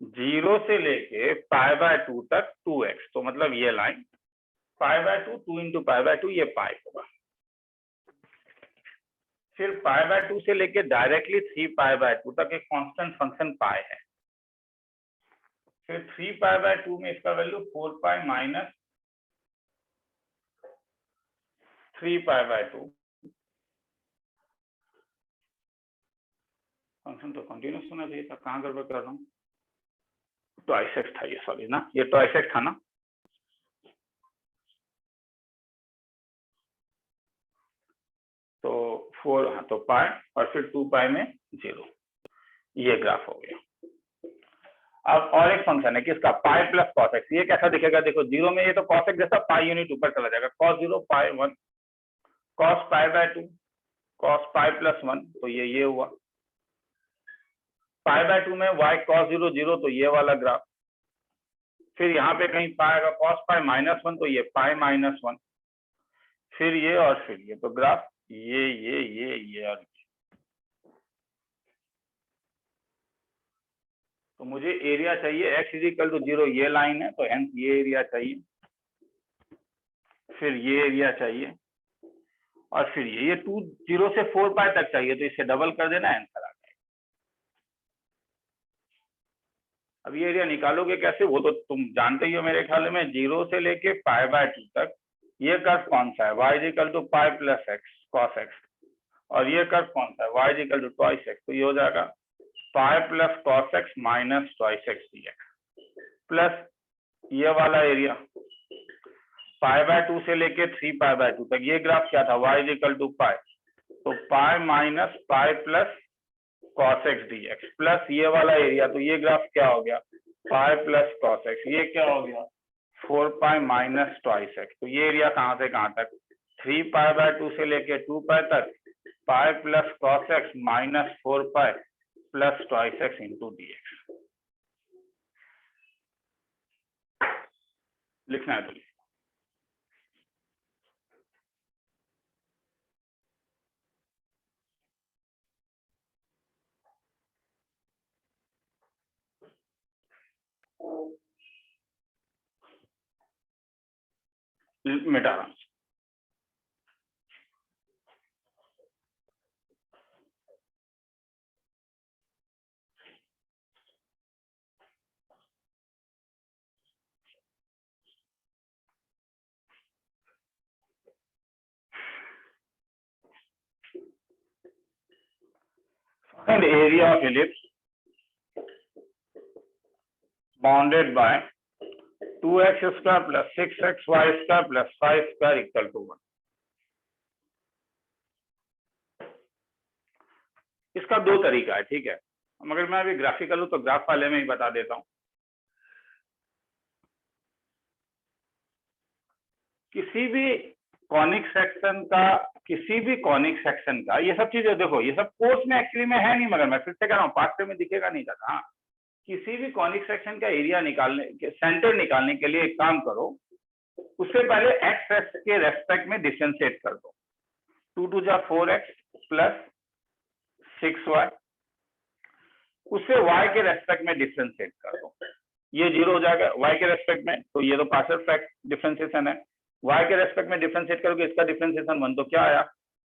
0 से लेके π/2 तक 2x, तो मतलब ये लाइन π/2 2 इंटू π/2 ये पाई होगा। फिर π/2 से लेके डायरेक्टली 3π/2 तक एक कांस्टेंट फंक्शन पाई है। फिर 3π/2 में इसका वैल्यू 4π माइनस 3π/2, फंक्शन तो कंटिन्यूस होना चाहिए था, कहाँ गड़बड़ कर रहा हूँ, ट्वाइस एक्स था ये, सॉरी ना, ये ट्वाइस एक्स था ना। तो 4, हाँ तो पाई और फिर 2π में 0, ये ग्राफ हो गया। अब और एक फंक्शन है किसका, पाई प्लस कॉस एक्स, ये कैसा दिखेगा, देखो 0 में ये तो कॉस एक्स जैसा पाई यूनिट ऊपर चला जाएगा, cos 0 पाई 1 cos π/2 cos पाई प्लस 1, तो ये हुआ। π/2 में y cos 0 0, तो ये वाला ग्राफ। फिर यहाँ पे कहीं पाएगा cos पाई माइनस 1, तो ये पाई माइनस 1, फिर ये और फिर ये, तो ग्राफ ये और ये। तो मुझे एरिया चाहिए x इक्वल टू 0, ये लाइन है, तो हेंस ये एरिया चाहिए, फिर ये एरिया चाहिए, और फिर ये 2 0 से 4π तक चाहिए, तो इसे डबल कर देना, आंसर आ जाएगा। अब ये एरिया निकालोगे कैसे, वो तो तुम जानते ही हो मेरे ख्याल में, 0 से लेके π/2 तक ये कर्व कौन सा है, y equal to pi plus x cos x, और ये कर्व कौन सा है, y equal to twice x, तो ये हो जाएगा pi plus cos x minus twice x dx, plus ये वाला एरिया π/2 से लेके 3π/2 तक, ये ग्राफ क्या था, y इक्वल टू पाई, तो pi minus pi plus cos x dx, plus ये वाला एरिया, तो ये ग्राफ क्या हो गया, पाई प्लस कॉस एक्स, ये क्या हो गया 4π माइनस ट्वाइस एक्स। तो ये एरिया कहाँ से कहाँ तक, 3π/2 से लेके 2π तक, pi plus cos x minus 4π plus twice x into dx। लिखना है तो लिखो। मिटा रहा हूं। And area of ellipse bounded by 2x square plus 6xy square plus 5 square equal to 1। इसका दो तरीका है, ठीक है, मगर मैं अभी ग्राफिकल हूं तो ग्राफ वाले में ही बता देता हूं। किसी भी कॉनिक सेक्शन का ये सब चीजें देखो, ये सब कोर्स में एक्चुअली में है नहीं, मगर मैं फिर से कह रहा हूँ पाठ्य में दिखेगा नहीं जाता। हाँ, किसी भी कॉनिक सेक्शन का एरिया निकालने के सेंटर निकालने के लिए एक काम करो, उससे पहले एक्स के रेस्पेक्ट में डिफरेंशिएट कर दो। 2 2 जा 4x प्लस 6y, उससे y के रेस्पेक्ट में डिफरेंशिएट कर दो, ये 0 हो जाएगा y के रेस्पेक्ट में, तो ये तो पार्शियल फैक्ट डिफरेंशिएशन है। y के रेस्पेक्ट में डिफरेंशिएट करोगे, इसका डिफरेंशिएशन 1, तो क्या आया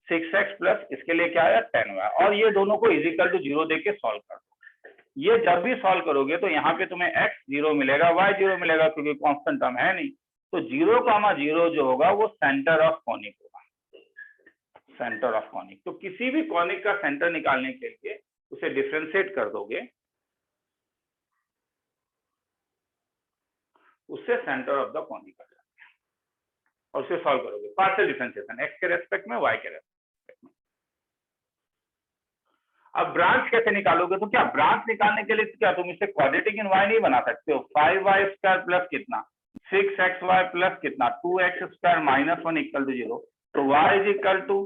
6x प्लस इसके लिए क्या आया 10y, और ये दोनों को इज इक्वल टू 0 देके सॉल्व कर दो। ये जब भी सॉल्व करोगे तो यहाँ पे तुम्हें x 0 मिलेगा, y 0 मिलेगा, क्योंकि कांस्टेंट टर्म है नहीं। तो 0,0 जो होगा वो सेंटर ऑफ कॉनिक होगा, सेंटर ऑफ कॉनिक। तो किसी भी कॉनिक का सेंटर निकालने के लिए उसे डिफरेंशिएट कर दोगे, उससे सेंटर ऑफ द कॉनिक आ जाएगा, और उसे सॉल्व करोगे पार्शियल डिफरेंशिएशन x के रेस्पेक्ट में, y के रेस्पेक्ट में। अब ब्रांच कैसे निकालोगे? तो क्या ब्रांच निकालने के लिए क्या तुम इसे क्वाड्रेटिक इन y नहीं बना सकते हो? 5y² प्लस कितना 6xy प्लस कितना 2x² माइनस 1 इक्वल टू 0, तो y is equal to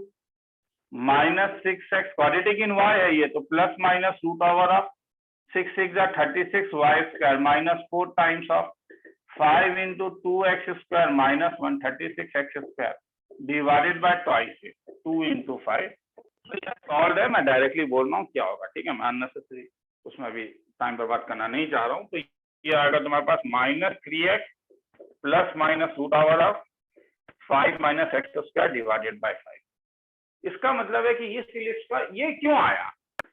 -6x, quadratic in y है ये, तो plus minus root over of 6 6 जा 36y² minus 4 times of 5 into 2x² minus 1 36x² divided by twice 2 into 5। Solve है, मैं directly बोल रहा हूँ क्या होगा, ठीक है, मैं अननेसेसरी उसमें भी टाइम बर्बाद करना नहीं चाह रहा हूँ। तो ये आएगा तुम्हारे पास -3x plus minus root over of 5 minus x² divided by 5। इसका मतलब है कि इस इलिप्स का ये क्यों आया,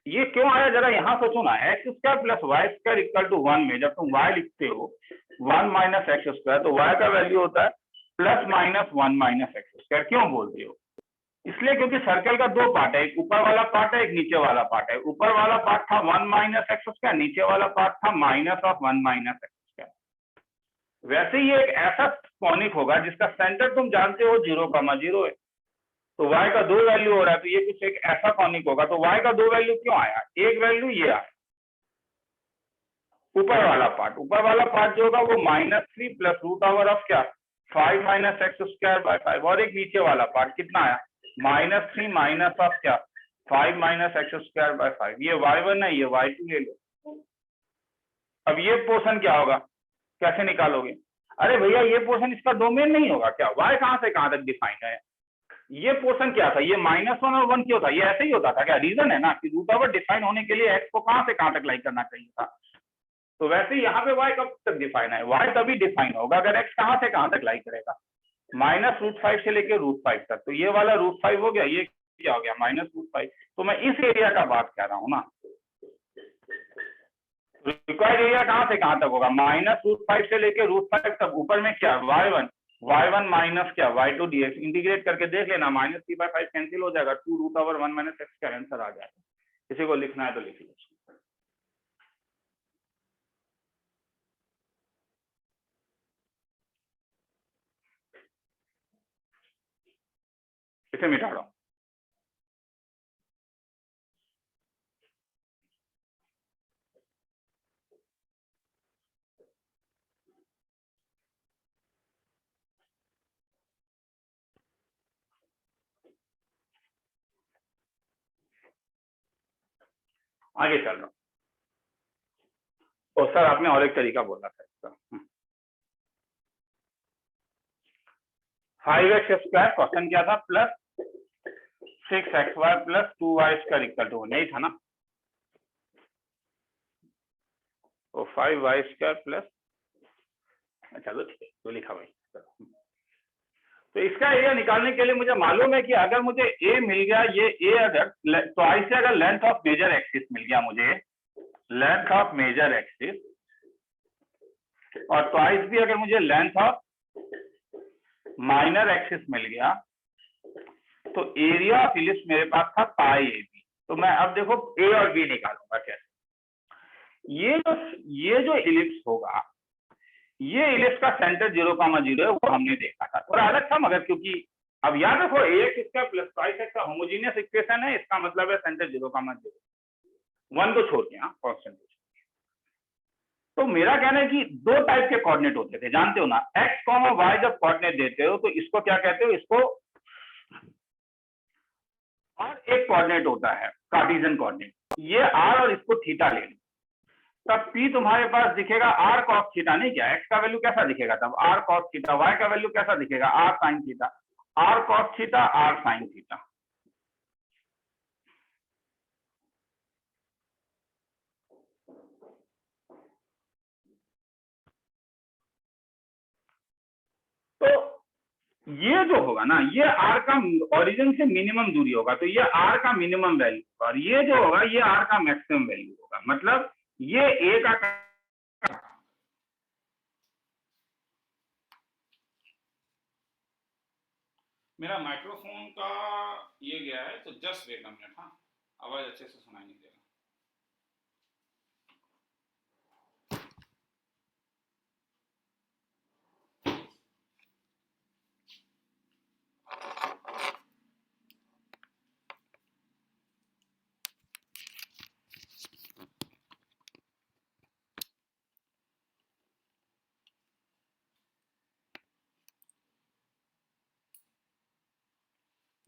ये क्यों आया, जरा यहाँ सोचो ना। x² plus y² equal to 1 में जब तुम y लिखते हो 1 माइनस x², तो y का वैल्यू होता है प्लस माइनस 1 माइनस x²। क्यों बोलते हो? इसलिए क्योंकि सर्कल का दो पार्ट है, एक ऊपर वाला पार्ट है, एक नीचे वाला पार्ट है। ऊपर वाला पार्ट था 1 माइनस x², नीचे वाला पार्ट था माइनस ऑफ 1 माइनस x²। वैसे ही एक ऐसा कॉनिक होगा जिसका सेंटर तुम जानते हो 0,0 है, तो y का 2 वैल्यू हो रहा है, तो ये कुछ एक ऐसा कॉनिक होगा। तो y का 2 वैल्यू क्यों आया? एक वैल्यू ये आया ऊपर वाला पार्ट जो होगा वो -3 प्लस रूट ओवर ऑफ क्या 5 माइनस x² बाय 5, और एक नीचे वाला पार्ट कितना आया -3 माइनस ऑफ क्या 5 माइनस x² बाय 5। ये y1 है, ये y2 ले लो। अब ये पोर्शन क्या होगा, कैसे निकालोगे? अरे भैया ये पोर्शन इसका डोमेन नहीं होगा क्या? y कहां से कहां तक डिफाइंड है? ये पोर्शन क्या था, ये -1 और 1 क्यों था? ये ऐसे ही होता था क्या? रीजन है ना कि रूट ओवर डिफाइन होने के लिए x को कहां से कहां तक लाइक करना चाहिए था। तो वैसे ही यहाँ पे y कब तक डिफाइन है? y तभी डिफाइन होगा अगर x कहां से कहां तक लाइक करेगा, -√5 से लेके √5 तक। तो ये वाला √5 हो गया, ये क्या हो गया -√5। तो मैं इस एरिया का बात कर रहा हूँ ना। रिक्वायर्ड एरिया कहां से कहां तक होगा, -√5 से लेके √5 तक। ऊपर में क्या y1 माइनस क्या y2 dx, इंटीग्रेट करके देख लेना, -3/5 कैंसिल हो जाएगा, 2√1 माइनस x का आंसर आ जाएगा। किसी को लिखना है तो लिख लो। इसे मिटा रहा हूं। आगे चल रहा हूं। और सर आपने और एक तरीका बोला था इसका, 5x² क्वेश्चन क्या था, plus 6xy plus 2y² equal to नहीं था ना? तो 5y² प्लस, चलो ठीक है तो लिखा भाई। तो इसका एरिया निकालने के लिए मुझे मालूम है कि अगर मुझे a मिल गया, ये a अगर तो आई से अगर लेंथ ऑफ मेजर एक्सिस मिल गया मुझे, लेंथ ऑफ मेजर एक्सिस, और ट्वाइस भी अगर मुझे लेंथ ऑफ माइनर एक्सिस मिल गया, तो एरिया ऑफ इलिप्स मेरे पास था पाई ए बी। तो मैं अब देखो ए और बी निकालूंगा कैसे। ये जो इलिप्स होगा, ये इलिप्स का सेंटर 0,0 है, वो हमने देखा था, थोड़ा अलग था मगर, क्योंकि अब याद रखो ax² प्लस 5x का होमोजीनियस इक्वेशन है, इसका मतलब है सेंटर 0,0, 1 को छोड़ के, हाँ कांस्टेंट। तो मेरा कहना है कि दो टाइप के कोऑर्डिनेट होते थे, जानते हो ना, x, y जब कोऑर्डिनेट देते हो तो इसको क्या कहते हो, इसको, और एक कोऑर्डिनेट होता है कार्टेशियन कोऑर्डिनेट, ये r और इसको थीटा ले लो। तब P तुम्हारे पास दिखेगा r cos थीटा, नहीं क्या? x का वैल्यू कैसा दिखेगा तब? r cos theta. y का वैल्यू कैसा दिखेगा? r sin theta. r cos theta, r sin theta. तो ये जो होगा ना, ये r का ओरिजिन से मिनिमम दूरी होगा, तो ये r का मिनिमम वैल्यू, और ये जो होगा ये r का मैक्सिमम वैल्यू होगा। मतलब ये a का मेरा माइक्रोफोन का ये गया है, तो जस्ट वेट अ मिनट। हाँ, आवाज अच्छे से सुनाई नहीं देगा।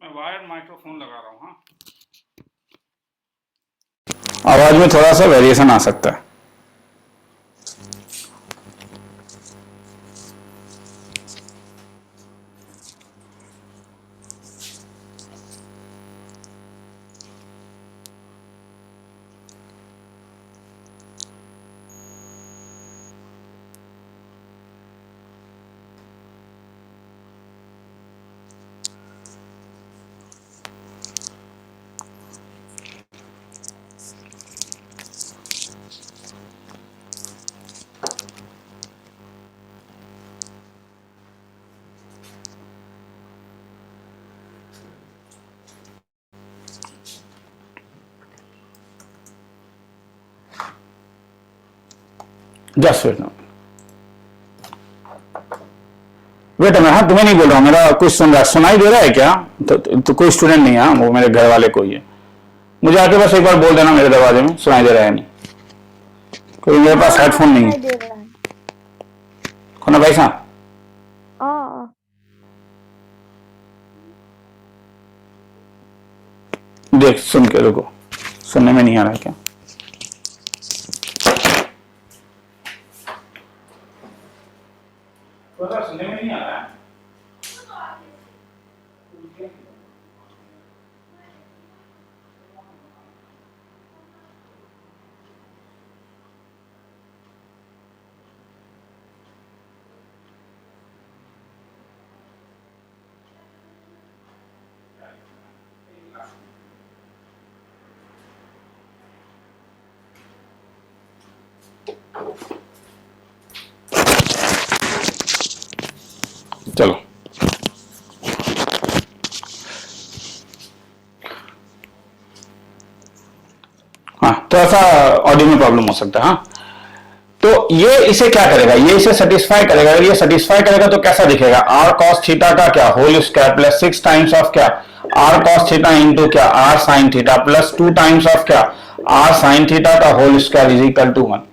मैं वायर्ड माइक्रोफोन लगा रहा हूँ। हाँ, आवाज में थोड़ा सा वेरिएशन आ सकता है। जस्ट वेट वेट मैं, हाँ तुम्हें नहीं बोल रहा हूँ, मेरा कुछ सुनाई दे रहा है क्या? तो कोई स्टूडेंट नहीं है, वो मेरे घर वाले कोई है। मुझे आके बस एक बार बोल देना मेरे दरवाजे में सुनाई दे रहा है नहीं। कोई मेरे पास हेडफोन नहीं है। खोना भाई साहब, देख सुन के रुको, सुनने में नहीं आ रहा क्या? सुनने में नहीं आ रहा है। चलो हाँ, थोड़ा सा ऑडियो में प्रॉब्लम हो सकता है। हाँ, तो ये इसे क्या करेगा? ये इसे सेटिस्फाई करेगा। अगर ये सेटिस्फाई करेगा तो कैसा दिखेगा? आर कॉस थीटा का क्या whole square plus 6 times of क्या आर कॉस थीटा इंटू क्या R sine theta plus 2 times of क्या आर साइन थीटा का whole square is equal to 1।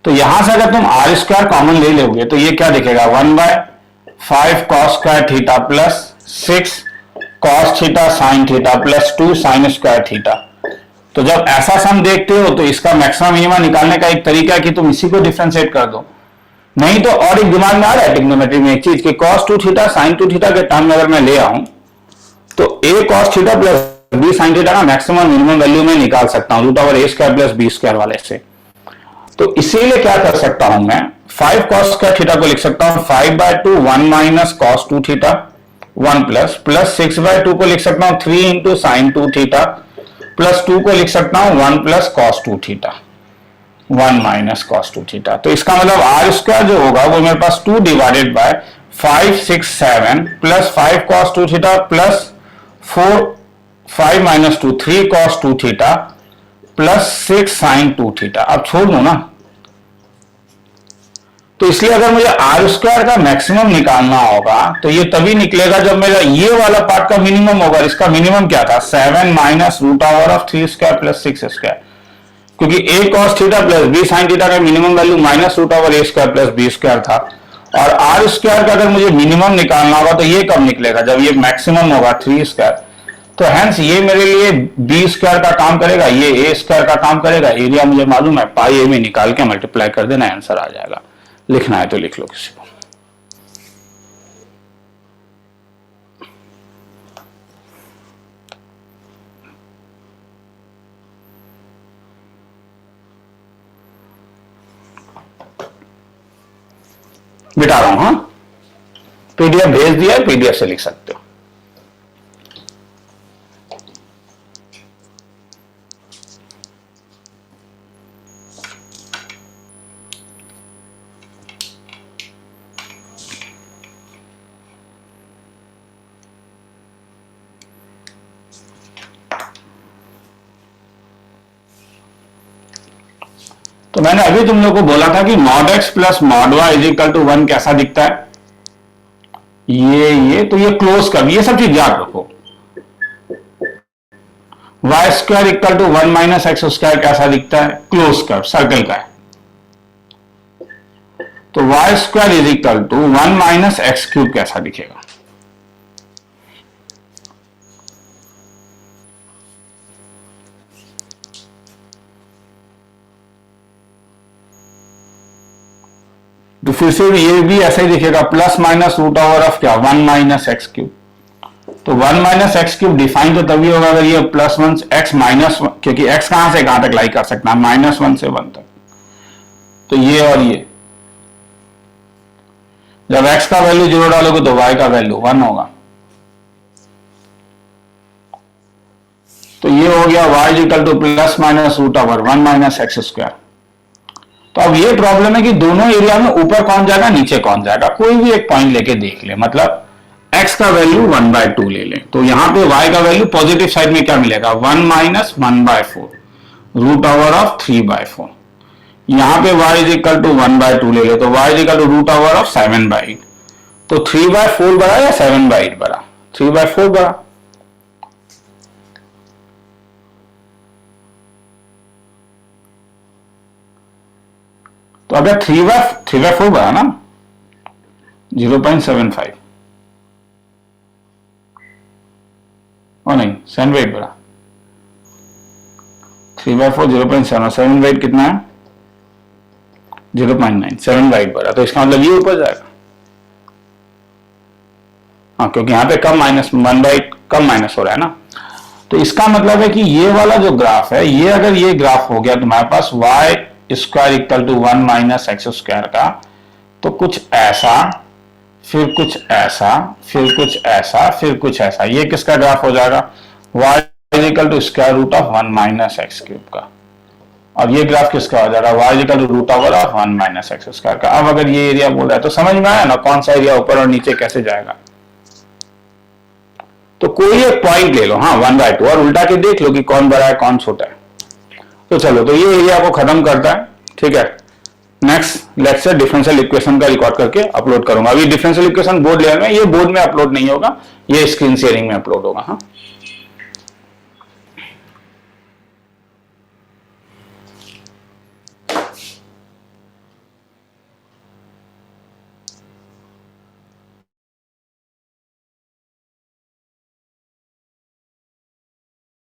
तो यहां से अगर तुम आर स्क्वायर कॉमन ले लोगे तो ये क्या दिखेगा? 1/5 cos square theta plus 6 cos theta sine theta plus 2 sine square theta. तो जब ऐसा सम देखते हो तो इसका मैक्सिमम मिनिमा निकालने का एक तरीका है कि तुम इसी को डिफरेंशिएट कर दो। नहीं तो और एक दिमाग में आ रहा है ट्रिग्नोमेट्री में एक चीज कि cos 2 थीटा sin 2 थीटा के टर्म में अगर मैं ले आऊं तो a cos theta plus b sin theta का मैक्सिमम मिनिमम वैल्यू में निकाल सकता हूं √a² प्लस b² वाले से। तो इसीलिए क्या कर सकता हूं मैं, 5 cos स्क्वायर थीटा को लिख सकता हूं 5/2 1 माइनस cos 2 थीटा 1 प्लस 6/2 को लिख सकता हूं 3 इंटू साइन 2 थीटा प्लस 2 को लिख सकता हूं 1 plus cos 2 theta 1 minus cos 2 theta. तो इसका मतलब आर स्क्वायर जो होगा वो मेरे पास 2 divided by 5 6 7 plus 5 cos 2 theta plus 4 5 minus 2 3 cos 2 theta plus 6 sine 2 theta. अब छोड़ दो ना, तो इसलिए अगर मुझे आर स्क्वायर का मैक्सिमम निकालना होगा तो ये तभी निकलेगा जब मेरा ये वाला पार्ट का मिनिमम होगा। इसका मिनिमम क्या था? 7 माइनस √3² प्लस 6², क्योंकि a cos theta plus b sin theta का minimum value minus √a² plus b² था। और आर स्क्वायर का अगर मुझे मिनिमम निकालना होगा तो ये कब निकलेगा? जब ये मैक्सिमम होगा 3²। तो हेंस ये मेरे लिए बी स्क्वायर का काम करेगा, ये ए स्क्वायर का काम करेगा, एरिया मुझे मालूम है, पाई ए में निकाल के मल्टीप्लाई कर देना, आंसर आ जाएगा। लिखना है तो लिख लो किसी को। बिठा रहा हूं, हाँ, पीडीएफ भेज दिया है, पीडीएफ से लिख सकते हो। तो मैंने अभी तुम लोग को बोला था कि mod x plus mod y is equal to 1 कैसा दिखता है, ये तो ये क्लोज कर, ये सब चीज याद रखो। Y square equal to 1 minus x square कैसा दिखता है, क्लोज कर, सर्कल का है। तो y square is equal to 1 minus x cube कैसा दिखेगा, तो फिर से ये भी ऐसा ही दिखेगा, plus minus root over of क्या, 1 माइनस एक्स क्यूब। तो 1 माइनस एक्स क्यूब डिफाइन तो तभी होगा अगर ये प्लस 1 एक्स माइनस, क्योंकि एक्स कहां से कहां तक लाई कर सकता है, -1 से 1 तक। तो ये और ये, जब एक्स का वैल्यू 0 डालोगे तो वाई का वैल्यू 1 होगा। तो ये हो गया y equal to plus minus root over 1 minus x square. तो अब ये प्रॉब्लम है कि दोनों एरिया में ऊपर कौन जाएगा नीचे कौन जाएगा, कोई भी एक पॉइंट लेके देख ले, मतलब x का वैल्यू 1/2 ले लें, तो यहां पे y का वैल्यू पॉजिटिव साइड में क्या मिलेगा, 1 माइनस 1/4 रूट ओवर ऑफ 3/4। यहां पे y इज इक्वल टू 1/2 ले ले, तो y is equal to root over of 7/8। तो 3/4 बड़ा या 7/8 बड़ा, 3/4 बड़ा। तो अगर 3/4 बड़ा ना 0.75 और नहीं 7/8 बड़ा, 3/4 0.7 कितना है 0.9, 7/8 बड़ा। तो इसका मतलब ये ऊपर जाएगा, हाँ, क्योंकि यहां पे कम माइनस 1/8 कम माइनस हो रहा है ना। तो इसका मतलब है कि ये वाला जो ग्राफ है, ये अगर ये ग्राफ हो गया तुम्हारे पास y square equal to 1 minus x square का, तो कुछ ऐसा, फिर कुछ ऐसा, फिर कुछ ऐसा, फिर कुछ ऐसा, ये किसका ग्राफ हो जाएगा, y equal to square root of 1 minus x cube का। और ये ग्राफ किसका हो जाएगा, y equal to root over of 1 minus x square का। अब अगर ये एरिया बोल रहा है तो समझ में आया ना कौन सा एरिया ऊपर और नीचे कैसे जाएगा। तो कोई एक पॉइंट ले लो, हाँ 1/2, और उल्टा के देख लो कि कौन बड़ा है कौन छोटा है। तो चलो, तो ये एरिया को खत्म करता है, ठीक है। नेक्स्ट लेक्चर डिफरेंशियल इक्वेशन का रिकॉर्ड करके अपलोड करूंगा। अभी डिफरेंशियल इक्वेशन बोर्ड लेवल में, ये बोर्ड में अपलोड नहीं होगा, ये स्क्रीन शेयरिंग में अपलोड होगा, हाँ।